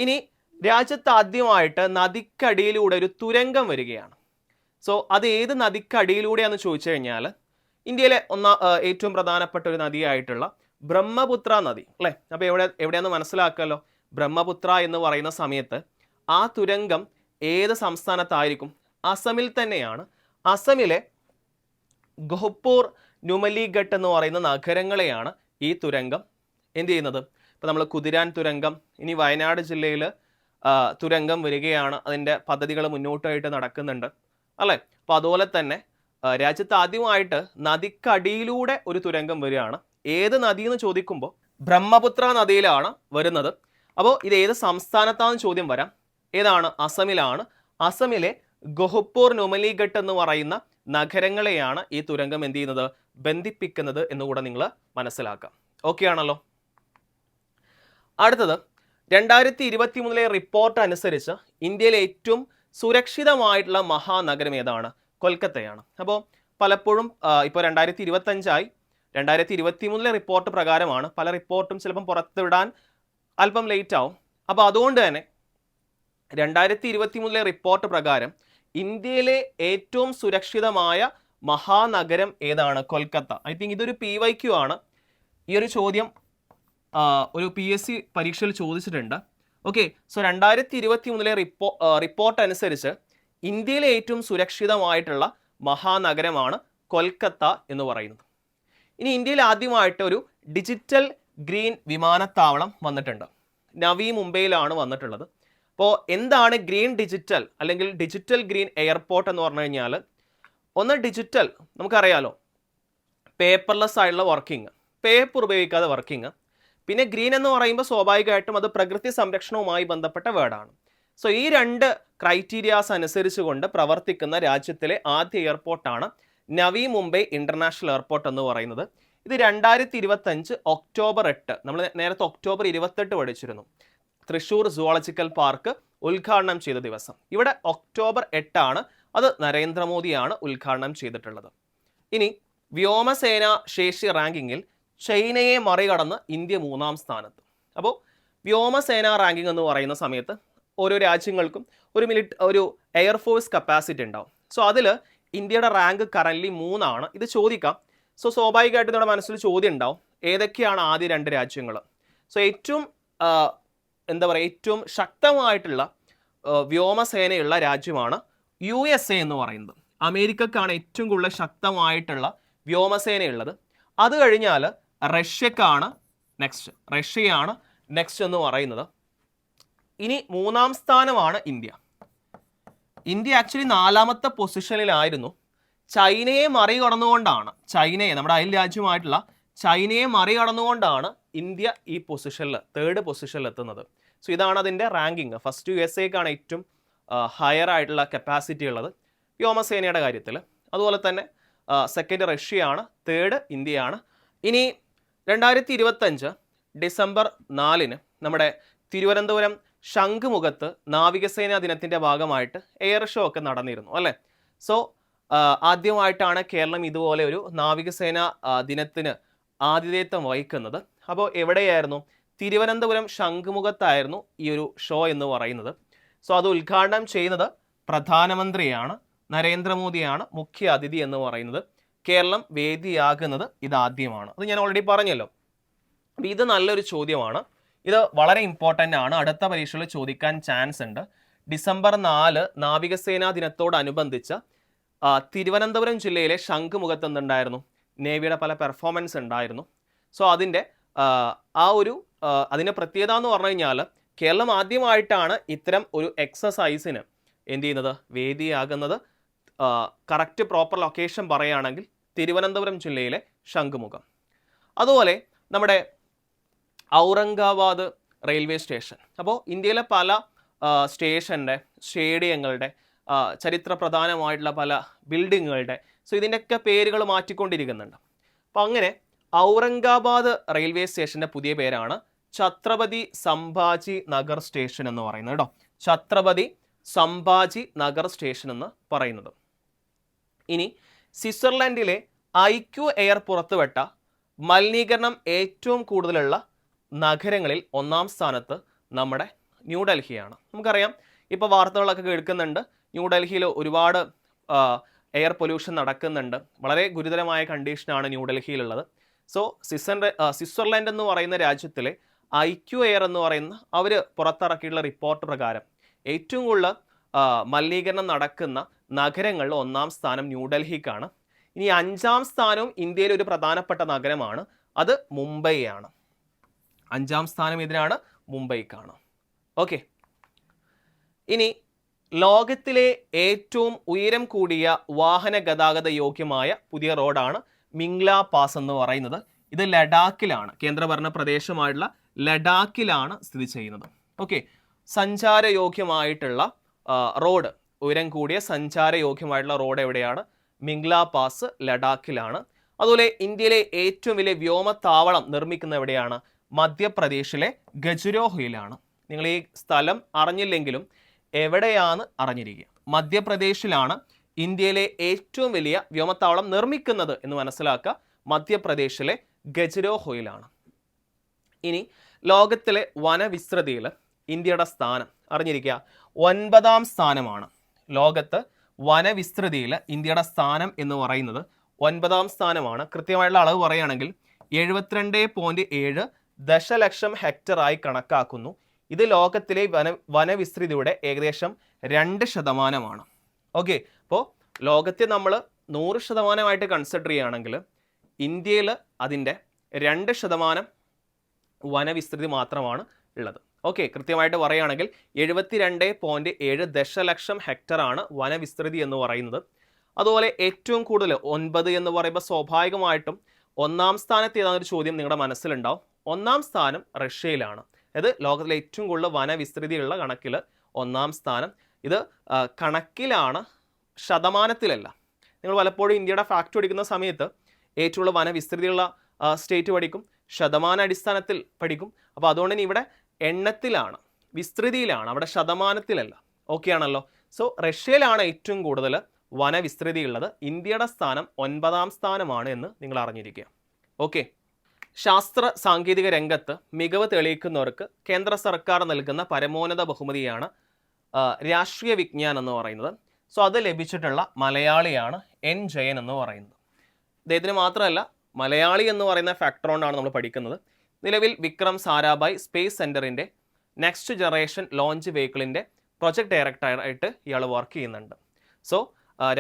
ഇനി രാജ്യത്ത് ആദ്യമായിട്ട് നദിക്കടിയിലൂടെ ഒരു തുരങ്കം വരികയാണ്. സോ അത് ഏത് നദിക്കടിയിലൂടെയാണെന്ന് ചോദിച്ചു കഴിഞ്ഞാൽ ഇന്ത്യയിലെ ഏറ്റവും പ്രധാനപ്പെട്ട ഒരു നദിയായിട്ടുള്ള ബ്രഹ്മപുത്ര നദി അല്ലേ. അപ്പോൾ എവിടെയാണെന്ന് മനസ്സിലാക്കാമല്ലോ. ബ്രഹ്മപുത്ര എന്ന് പറയുന്ന സമയത്ത് ആ തുരങ്കം ഏത് സംസ്ഥാനത്തായിരിക്കും? അസമിൽ തന്നെയാണ്. അസമിലെ ഗോഹ്പൂർ, നുമലിഗഡ് എന്ന് പറയുന്ന നഗരങ്ങളെയാണ് ഈ തുരങ്കം എന്ത് ചെയ്യുന്നത്. ഇപ്പോൾ നമ്മൾ കുതിരാൻ തുരങ്കം, ഇനി വയനാട് ജില്ലയിൽ തുരങ്കം വരികയാണ്. അതിൻ്റെ പദ്ധതികൾ മുന്നോട്ടായിട്ട് നടക്കുന്നുണ്ട് അല്ലേ. അപ്പോൾ അതുപോലെ തന്നെ രാജ്യത്ത് ആദ്യമായിട്ട് നദിക്കടിയിലൂടെ ഒരു തുരങ്കം വരികയാണ്. ഏത് നദി എന്ന് ചോദിക്കുമ്പോൾ ബ്രഹ്മപുത്ര നദിയിലാണ് വരുന്നത്. അപ്പോൾ ഇത് ഏത് സംസ്ഥാനത്താണെന്ന് ചോദ്യം വരാം. ഏതാണ്? അസമിലാണ്. അസമിലെ ഗോഹ്പൂർ, നുമലിഗഡ് എന്ന് പറയുന്ന നഗരങ്ങളെയാണ് ഈ തുരങ്കം എന്ത് ചെയ്യുന്നത്, ബന്ധിപ്പിക്കുന്നത് എന്നുകൂടെ നിങ്ങൾ മനസ്സിലാക്കാം. ഓക്കെ ആണല്ലോ. അടുത്തത് 2023 റിപ്പോർട്ട് അനുസരിച്ച് ഇന്ത്യയിലെ ഏറ്റവും സുരക്ഷിതമായിട്ടുള്ള മഹാനഗരം ഏതാണ്? കൊൽക്കത്തയാണ്. അപ്പോൾ പലപ്പോഴും ഇപ്പോൾ 2025 2023 റിപ്പോർട്ട് പ്രകാരമാണ്. പല റിപ്പോർട്ടും ചിലപ്പം പുറത്തുവിടാൻ അല്പം ലേറ്റ് ആവും. അപ്പോൾ അതുകൊണ്ട് തന്നെ 2023 റിപ്പോർട്ട് പ്രകാരം ഇന്ത്യയിലെ ഏറ്റവും സുരക്ഷിതമായ മഹാനഗരം ഏതാണ്? കൊൽക്കത്ത. ഐ തിങ്ക് ഇതൊരു PYQ ആണ്. ഈ ഒരു ചോദ്യം ഒരു PSC പരീക്ഷയിൽ ചോദിച്ചിട്ടുണ്ട്. ഓക്കെ, സോ 2023 റിപ്പോർട്ട് അനുസരിച്ച് ഇന്ത്യയിലെ ഏറ്റവും സുരക്ഷിതമായിട്ടുള്ള മഹാനഗരമാണ് കൊൽക്കത്ത എന്ന് പറയുന്നത്. ഇനി ഇന്ത്യയിൽ ആദ്യമായിട്ട് ഒരു ഡിജിറ്റൽ ഗ്രീൻ വിമാനത്താവളം വന്നിട്ടുണ്ട്. നവി മുംബൈയിലാണ് വന്നിട്ടുള്ളത്. അപ്പോൾ എന്താണ് ഗ്രീൻ ഡിജിറ്റൽ അല്ലെങ്കിൽ ഡിജിറ്റൽ ഗ്രീൻ എയർപോർട്ട് എന്ന് പറഞ്ഞു കഴിഞ്ഞാൽ, ഒന്ന് ഡിജിറ്റൽ നമുക്കറിയാലോ, പേപ്പർലെസ് ആയിട്ടുള്ള വർക്കിംഗ്, പേപ്പർ ഉപയോഗിക്കാതെ വർക്കിംഗ്. പിന്നെ ഗ്രീൻ എന്ന് പറയുമ്പോൾ സ്വാഭാവികമായിട്ടും അത് പ്രകൃതി സംരക്ഷണവുമായി ബന്ധപ്പെട്ട വേർഡാണ്. സോ ഈ രണ്ട് ക്രൈറ്റീരിയാസ് അനുസരിച്ചുകൊണ്ട് പ്രവർത്തിക്കുന്ന രാജ്യത്തിലെ ആദ്യ എയർപോർട്ടാണ് നവി മുംബൈ ഇൻ്റർനാഷണൽ എയർപോർട്ട് എന്ന് പറയുന്നത്. ഇത് 2025 ഒക്ടോബർ 8, നമ്മൾ നേരത്തെ ഒക്ടോബർ 28 പഠിച്ചിരുന്നു, തൃശ്ശൂർ സുവോളജിക്കൽ പാർക്ക് ഉദ്ഘാടനം ചെയ്ത ദിവസം. ഇവിടെ ഒക്ടോബർ 8 ആണ്. അത് നരേന്ദ്രമോദിയാണ് ഉദ്ഘാടനം ചെയ്തിട്ടുള്ളത്. ഇനി വ്യോമസേന ശേഷി റാങ്കിങ്ങിൽ ചൈനയെ മറികടന്ന് ഇന്ത്യ 3-ാം സ്ഥാനത്ത്. അപ്പോൾ വ്യോമസേന റാങ്കിങ് എന്ന് പറയുന്ന സമയത്ത് ഓരോ രാജ്യങ്ങൾക്കും ഒരു എയർഫോഴ്സ് കപ്പാസിറ്റി ഉണ്ടാവും. സോ അതിൽ ഇന്ത്യയുടെ റാങ്ക് കറൻ്റ്ലി 3 ആണ്. ഇത് ചോദിക്കാം. സോ സ്വാഭാവികമായിട്ടും നമ്മുടെ മനസ്സിൽ ചോദ്യം ഉണ്ടാവും, ഏതൊക്കെയാണ് ആദ്യ 2 രാജ്യങ്ങൾ? സോ ഏറ്റവും ഏറ്റവും ശക്തമായിട്ടുള്ള വ്യോമസേനയുള്ള രാജ്യമാണ് USA എന്ന് പറയുന്നത്. അമേരിക്കക്കാണ് ഏറ്റവും കൂടുതൽ ശക്തമായിട്ടുള്ള വ്യോമസേനയുള്ളത്. അത് കഴിഞ്ഞാൽ റഷ്യയാണ് നെക്സ്റ്റ് എന്ന് പറയുന്നത്. ഇനി 3-ാം സ്ഥാനമാണ് ഇന്ത്യ. ഇന്ത്യ ആക്ച്വലി 4-ാമത്തെ പൊസിഷനിലായിരുന്നു. ചൈനയെ മറികടന്നുകൊണ്ടാണ്, നമ്മുടെ അയൽ രാജ്യമായിട്ടുള്ള ചൈനയെ മറികടന്നുകൊണ്ടാണ് ഇന്ത്യ ഈ പൊസിഷനിൽ 3rd പൊസിഷനിൽ എത്തുന്നത്. സോ ഇതാണ് അതിൻ്റെ റാങ്കിങ്. ഫസ്റ്റ് USAക്കാണ് ഏറ്റവും ഹയർ ആയിട്ടുള്ള കപ്പാസിറ്റി ഉള്ളത് വ്യോമസേനയുടെ കാര്യത്തിൽ. അതുപോലെ തന്നെ സെക്കൻഡ് റഷ്യയാണ്, 3rd ഇന്ത്യയാണ്. ഇനി 2025 ഡിസംബർ 4 നമ്മുടെ തിരുവനന്തപുരം ശംഖുമുഖത്ത് നാവികസേനാ ദിനത്തിൻ്റെ ഭാഗമായിട്ട് എയർ ഷോ ഒക്കെ നടന്നിരുന്നു അല്ലേ. സോ ആദ്യമായിട്ടാണ് കേരളം ഇതുപോലെ ഒരു നാവികസേനാ ദിനത്തിന് ആതിഥേയത്വം വഹിക്കുന്നത്. അപ്പോൾ എവിടെയായിരുന്നു? തിരുവനന്തപുരം ശംഖുമുഖത്തായിരുന്നു ഈ ഒരു ഷോ എന്ന് പറയുന്നത്. സോ അത് ഉദ്ഘാടനം ചെയ്യുന്നത് പ്രധാനമന്ത്രിയാണ്, നരേന്ദ്രമോദിയാണ് മുഖ്യ അതിഥി എന്ന് പറയുന്നത്. കേരളം വേദിയാകുന്നത് ഇതാദ്യമാണ്. അത് ഞാൻ ഓൾറെഡി പറഞ്ഞല്ലോ. അപ്പോൾ ഇത് നല്ലൊരു ചോദ്യമാണ്. ഇത് വളരെ ഇമ്പോർട്ടൻ്റ് ആണ്. അടുത്ത പരീക്ഷയിൽ ചോദിക്കാൻ ചാൻസ് ഉണ്ട്. ഡിസംബർ 4 നാവികസേനാ ദിനത്തോടനുബന്ധിച്ച് തിരുവനന്തപുരം ജില്ലയിലെ ശംഖുമുഖത്ത് എന്തുണ്ടായിരുന്നു? നേവിയുടെ പല പെർഫോമൻസ് ഉണ്ടായിരുന്നു. സോ അതിൻ്റെ അതിൻ്റെ പ്രത്യേകത എന്ന് പറഞ്ഞു കഴിഞ്ഞാൽ കേരളം ആദ്യമായിട്ടാണ് ഇത്തരം ഒരു എക്സസൈസിന് എന്ത് ചെയ്യുന്നത്, വേദിയാകുന്നത്. കറക്റ്റ് പ്രോപ്പർ ലൊക്കേഷൻ പറയുകയാണെങ്കിൽ തിരുവനന്തപുരം ജില്ലയിലെ ശംഖുമുഖം. അതുപോലെ നമ്മുടെ ഔറംഗാബാദ് റെയിൽവേ സ്റ്റേഷൻ. അപ്പോൾ ഇന്ത്യയിലെ പല സ്റ്റേഷൻ്റെ, സ്റ്റേഡിയങ്ങളുടെ, ചരിത്ര പ്രധാനമായിട്ടുള്ള പല ബിൽഡിങ്ങുകളുടെ, സോ ഇതിൻ്റെയൊക്കെ പേരുകൾ മാറ്റിക്കൊണ്ടിരിക്കുന്നുണ്ട്. അപ്പോൾ അങ്ങനെ ഔറംഗാബാദ് റെയിൽവേ സ്റ്റേഷൻ്റെ പുതിയ പേരാണ് ഛത്രപതി സംഭാജി നഗർ സ്റ്റേഷൻ എന്ന് പറയുന്നത് കേട്ടോ. ഛത്രപതി സംഭാജി നഗർ സ്റ്റേഷൻ എന്ന് പറയുന്നത്. ഇനി സ്വിറ്റ്സർലൻഡിലെ ഐക്യു എയർ പുറത്തുവിട്ട മലിനീകരണം ഏറ്റവും കൂടുതലുള്ള നഗരങ്ങളിൽ ഒന്നാം സ്ഥാനത്ത് നമ്മുടെ ന്യൂഡൽഹിയാണ്. നമുക്കറിയാം, ഇപ്പോൾ വാർത്തകളൊക്കെ കേൾക്കുന്നുണ്ട്, ന്യൂഡൽഹിയിൽ ഒരുപാട് എയർ പൊല്യൂഷൻ നടക്കുന്നുണ്ട്. വളരെ ഗുരുതരമായ കണ്ടീഷനാണ് ന്യൂഡൽഹിയിലുള്ളത്. സോ സ്വിറ്റ്സർലൻഡ് എന്ന് പറയുന്ന രാജ്യത്തിലെ ഐക്യു എയർ എന്ന് പറയുന്ന അവർ പുറത്തിറക്കിയിട്ടുള്ള റിപ്പോർട്ട് പ്രകാരം ഏറ്റവും കൂടുതൽ മലിനീകരണം നടക്കുന്ന നഗരങ്ങളിൽ ഒന്നാം സ്ഥാനം ന്യൂഡൽഹിക്കാണ്. ഇനി 5ാം സ്ഥാനവും ഇന്ത്യയിലെ ഒരു പ്രധാനപ്പെട്ട നഗരമാണ്, അത് മുംബൈയാണ്. 5ാം സ്ഥാനം ഇതിനാണ്, മുംബൈക്കാണ്. ഓക്കെ. ഇനി ലോകത്തിലെ ഏറ്റവും ഉയരം കൂടിയ വാഹന ഗതാഗത യോഗ്യമായ പുതിയ റോഡാണ് മിംഗ്ല പാസ് എന്ന് പറയുന്നത്. ഇത് ലഡാക്കിലാണ്, കേന്ദ്രഭരണ പ്രദേശമായിട്ടുള്ള ലഡാക്കിലാണ് സ്ഥിതി ചെയ്യുന്നത്. ഓക്കെ. സഞ്ചാരയോഗ്യമായിട്ടുള്ള റോഡ്, ഉയരം കൂടിയ സഞ്ചാരയോഗ്യമായിട്ടുള്ള റോഡ് എവിടെയാണ്? മിംഗ്ല പാസ് ലഡാക്കിലാണ്. അതുപോലെ ഇന്ത്യയിലെ ഏറ്റവും വലിയ വ്യോമത്താവളം നിർമ്മിക്കുന്ന എവിടെയാണ്? മധ്യപ്രദേശിലെ ഖജുരാഹോയിലാണ്. നിങ്ങൾ ഈ സ്ഥലം അറിഞ്ഞില്ലെങ്കിലും എവിടെയാണ് അറിഞ്ഞിരിക്കുക. മധ്യപ്രദേശിലാണ് ഇന്ത്യയിലെ ഏറ്റവും വലിയ വ്യോമത്താവളം നിർമ്മിക്കുന്നത് എന്ന് മനസ്സിലാക്കുക. മധ്യപ്രദേശിലെ ഖജുരാഹോയിലാണ്. ഇനി ലോകത്തിലെ വനവിസ്തൃതിയിൽ ഇന്ത്യയുടെ സ്ഥാനം അറിഞ്ഞിരിക്കുക, 9ാം സ്ഥാനമാണ്. ലോകത്ത് വനവിസ്തൃതിയിൽ ഇന്ത്യയുടെ സ്ഥാനം എന്ന് പറയുന്നത് 9ാം സ്ഥാനമാണ്. കൃത്യമായിട്ടുള്ള അളവ് പറയുകയാണെങ്കിൽ 72.7 ദശലക്ഷം ഹെക്ടറായി കണക്കാക്കുന്നു. ഇത് ലോകത്തിലെ വനവിസ്തൃതിയുടെ ഏകദേശം 2%. ഓക്കെ. അപ്പോൾ ലോകത്തെ നമ്മൾ 100% കൺസിഡർ ചെയ്യുകയാണെങ്കിൽ ഇന്ത്യയിൽ അതിൻ്റെ 2% വനവിസ്തൃതി മാത്രമാണ് ഉള്ളത്. ഓക്കെ. കൃത്യമായിട്ട് പറയുകയാണെങ്കിൽ 72.7 ദശലക്ഷം ഹെക്ടറാണ് വനവിസ്തൃതി എന്ന് പറയുന്നത്. അതുപോലെ ഏറ്റവും കൂടുതൽ 9 എന്ന് പറയുമ്പോൾ സ്വാഭാവികമായിട്ടും 1ാം സ്ഥാനത്ത് ഏതാണെന്നൊരു ചോദ്യം നിങ്ങളുടെ മനസ്സിലുണ്ടാവും. 1ാം സ്ഥാനം റഷ്യയിലാണ്. അതായത് ലോകത്തിലെ ഏറ്റവും കൂടുതൽ വനവിസ്തൃതിയുള്ള കണക്കിൽ 1ാം സ്ഥാനം. ഇത് കണക്കിലാണ്, ശതമാനത്തിലല്ല. നിങ്ങൾ പലപ്പോഴും ഇന്ത്യയുടെ ഫാക്ട് പഠിക്കുന്ന സമയത്ത് ഏറ്റവും കൂടുതൽ വനവിസ്തൃതിയുള്ള സ്റ്റേറ്റ് പഠിക്കും, ശതമാന അടിസ്ഥാനത്തിൽ പഠിക്കും. അപ്പോൾ അതുകൊണ്ട് തന്നെ ഇവിടെ എണ്ണത്തിലാണ്, വിസ്തൃതിയിലാണ്, അവിടെ ശതമാനത്തിലല്ല. ഓക്കെ ആണല്ലോ. സോ റഷ്യയിലാണ് ഏറ്റവും കൂടുതൽ വനവിസ്തൃതി ഉള്ളത്. ഇന്ത്യയുടെ സ്ഥാനം 9ാം സ്ഥാനമാണ് എന്ന് നിങ്ങൾ അറിഞ്ഞിരിക്കുക. ഓക്കെ. ശാസ്ത്ര സാങ്കേതിക രംഗത്ത് മികവ് തെളിയിക്കുന്നവർക്ക് കേന്ദ്ര സർക്കാർ നൽകുന്ന പരമോന്നത ബഹുമതിയാണ് രാഷ്ട്രീയ വിജ്ഞാൻ എന്ന് പറയുന്നത്. സോ അത് ലഭിച്ചിട്ടുള്ള മലയാളിയാണ് എൻ ജയൻ എന്ന് പറയുന്നത്. അദ്ദേഹത്തിന് മാത്രമല്ല, മലയാളി എന്ന് പറയുന്ന ഫാക്ടർ കൊണ്ടാണ് നമ്മൾ പഠിക്കുന്നത്. നിലവിൽ വിക്രം സാരാഭായ് സ്പേസ് സെൻറ്ററിൻ്റെ നെക്സ്റ്റ് ജനറേഷൻ ലോഞ്ച് വെഹിക്കിളിൻ്റെ പ്രൊജക്ട് ഡയറക്ടറായിട്ട് ഇയാൾ വർക്ക് ചെയ്യുന്നുണ്ട്. സോ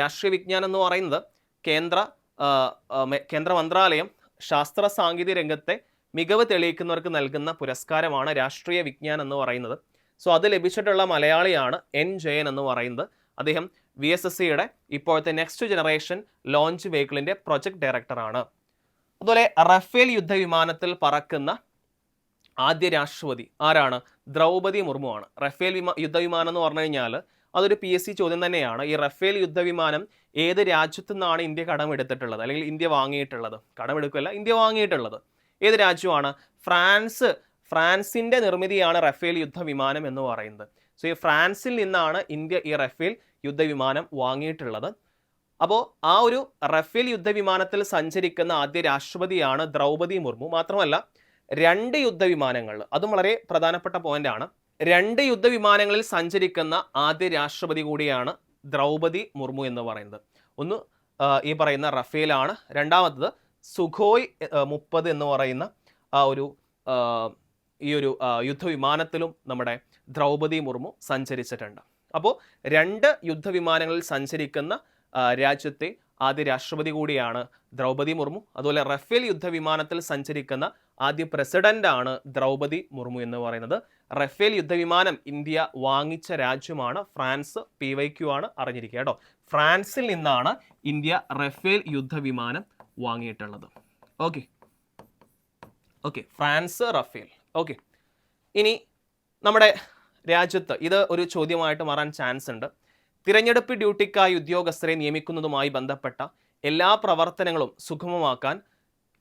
രാഷ്ട്രീയ വിജ്ഞാൻ എന്ന് പറയുന്നത് കേന്ദ്ര മന്ത്രാലയം ശാസ്ത്ര സാങ്കേതിക രംഗത്തെ മികവ് തെളിയിക്കുന്നവർക്ക് നൽകുന്ന പുരസ്കാരമാണ് രാഷ്ട്രീയ വിജ്ഞാൻ എന്ന് പറയുന്നത്. സോ അത് ലഭിച്ചിട്ടുള്ള മലയാളിയാണ് എൻ ജയൻ എന്ന് പറയുന്നത്. അദ്ദേഹം VSSCയുടെ ഇപ്പോഴത്തെ നെക്സ്റ്റ് ജനറേഷൻ ലോഞ്ച് വെഹിക്കിളിൻ്റെ പ്രൊജക്ട് ഡയറക്ടറാണ്. അതുപോലെ റഫേൽ യുദ്ധവിമാനത്തിൽ പറക്കുന്ന ആദ്യ രാഷ്ട്രപതി ആരാണ്? ദ്രൗപദി മുർമു ആണ്. റഫേൽ യുദ്ധവിമാനം എന്ന് പറഞ്ഞു കഴിഞ്ഞാൽ അതൊരു PSC ചോദ്യം തന്നെയാണ്. ഈ റഫേൽ യുദ്ധവിമാനം ഏത് രാജ്യത്തു നിന്നാണ് ഇന്ത്യ കടമെടുത്തിട്ടുള്ളത്, അല്ലെങ്കിൽ ഇന്ത്യ വാങ്ങിയിട്ടുള്ളത്? കടമെടുക്കുകയല്ല, ഇന്ത്യ വാങ്ങിയിട്ടുള്ളത്. ഏത് രാജ്യമാണ്? ഫ്രാൻസിൻ്റെ നിർമ്മിതിയാണ് റഫേൽ യുദ്ധവിമാനം എന്ന് പറയുന്നത്. സോ ഈ ഫ്രാൻസിൽ നിന്നാണ് ഇന്ത്യ ഈ റഫേൽ യുദ്ധവിമാനം വാങ്ങിയിട്ടുള്ളത്. അപ്പോൾ ആ ഒരു റഫേൽ യുദ്ധവിമാനത്തിൽ സഞ്ചരിക്കുന്ന ആദ്യ രാഷ്ട്രപതിയാണ് ദ്രൗപദി മുർമു. മാത്രമല്ല 2 യുദ്ധവിമാനങ്ങൾ, അതും വളരെ പ്രധാനപ്പെട്ട പോയിന്റാണ്, 2 യുദ്ധവിമാനങ്ങളിൽ സഞ്ചരിക്കുന്ന ആദ്യ രാഷ്ട്രപതി കൂടിയാണ് ദ്രൗപദി മുർമു എന്ന് പറയുന്നത്. ഒന്ന് ഈ പറയുന്ന റഫേലാണ്, രണ്ടാമത്തത് സുഖോയ് 30 എന്ന് പറയുന്ന ഈ ഒരു യുദ്ധവിമാനത്തിലും നമ്മുടെ ദ്രൗപദി മുർമു സഞ്ചരിച്ചിട്ടുണ്ട്. അപ്പോൾ 2 യുദ്ധവിമാനങ്ങളിൽ സഞ്ചരിക്കുന്ന രാജ്യത്തെ ആദ്യ രാഷ്ട്രപതി കൂടിയാണ് ദ്രൗപദി മുർമു. അതുപോലെ റഫേൽ യുദ്ധവിമാനത്തിൽ സഞ്ചരിക്കുന്ന ആദ്യ പ്രസിഡന്റാണ് ദ്രൗപദി മുർമു എന്ന് പറയുന്നത്. റഫേൽ യുദ്ധവിമാനം ഇന്ത്യ വാങ്ങിച്ച രാജ്യമാണ് ഫ്രാൻസ്. PYQ ആണ്, അറിഞ്ഞിരിക്കുക കേട്ടോ. ഫ്രാൻസിൽ നിന്നാണ് ഇന്ത്യ റഫേൽ യുദ്ധവിമാനം വാങ്ങിയിട്ടുള്ളത്. Okay, France, Rafale. ഓക്കെ. ഇനി നമ്മുടെ രാജ്യത്ത് ഇത് ഒരു ചോദ്യമായിട്ട് മാറാൻ ചാൻസ് ഉണ്ട്. തിരഞ്ഞെടുപ്പ് ഡ്യൂട്ടിക്കായി ഉദ്യോഗസ്ഥരെ നിയമിക്കുന്നതുമായി ബന്ധപ്പെട്ട എല്ലാ പ്രവർത്തനങ്ങളും സുഗമമാക്കാൻ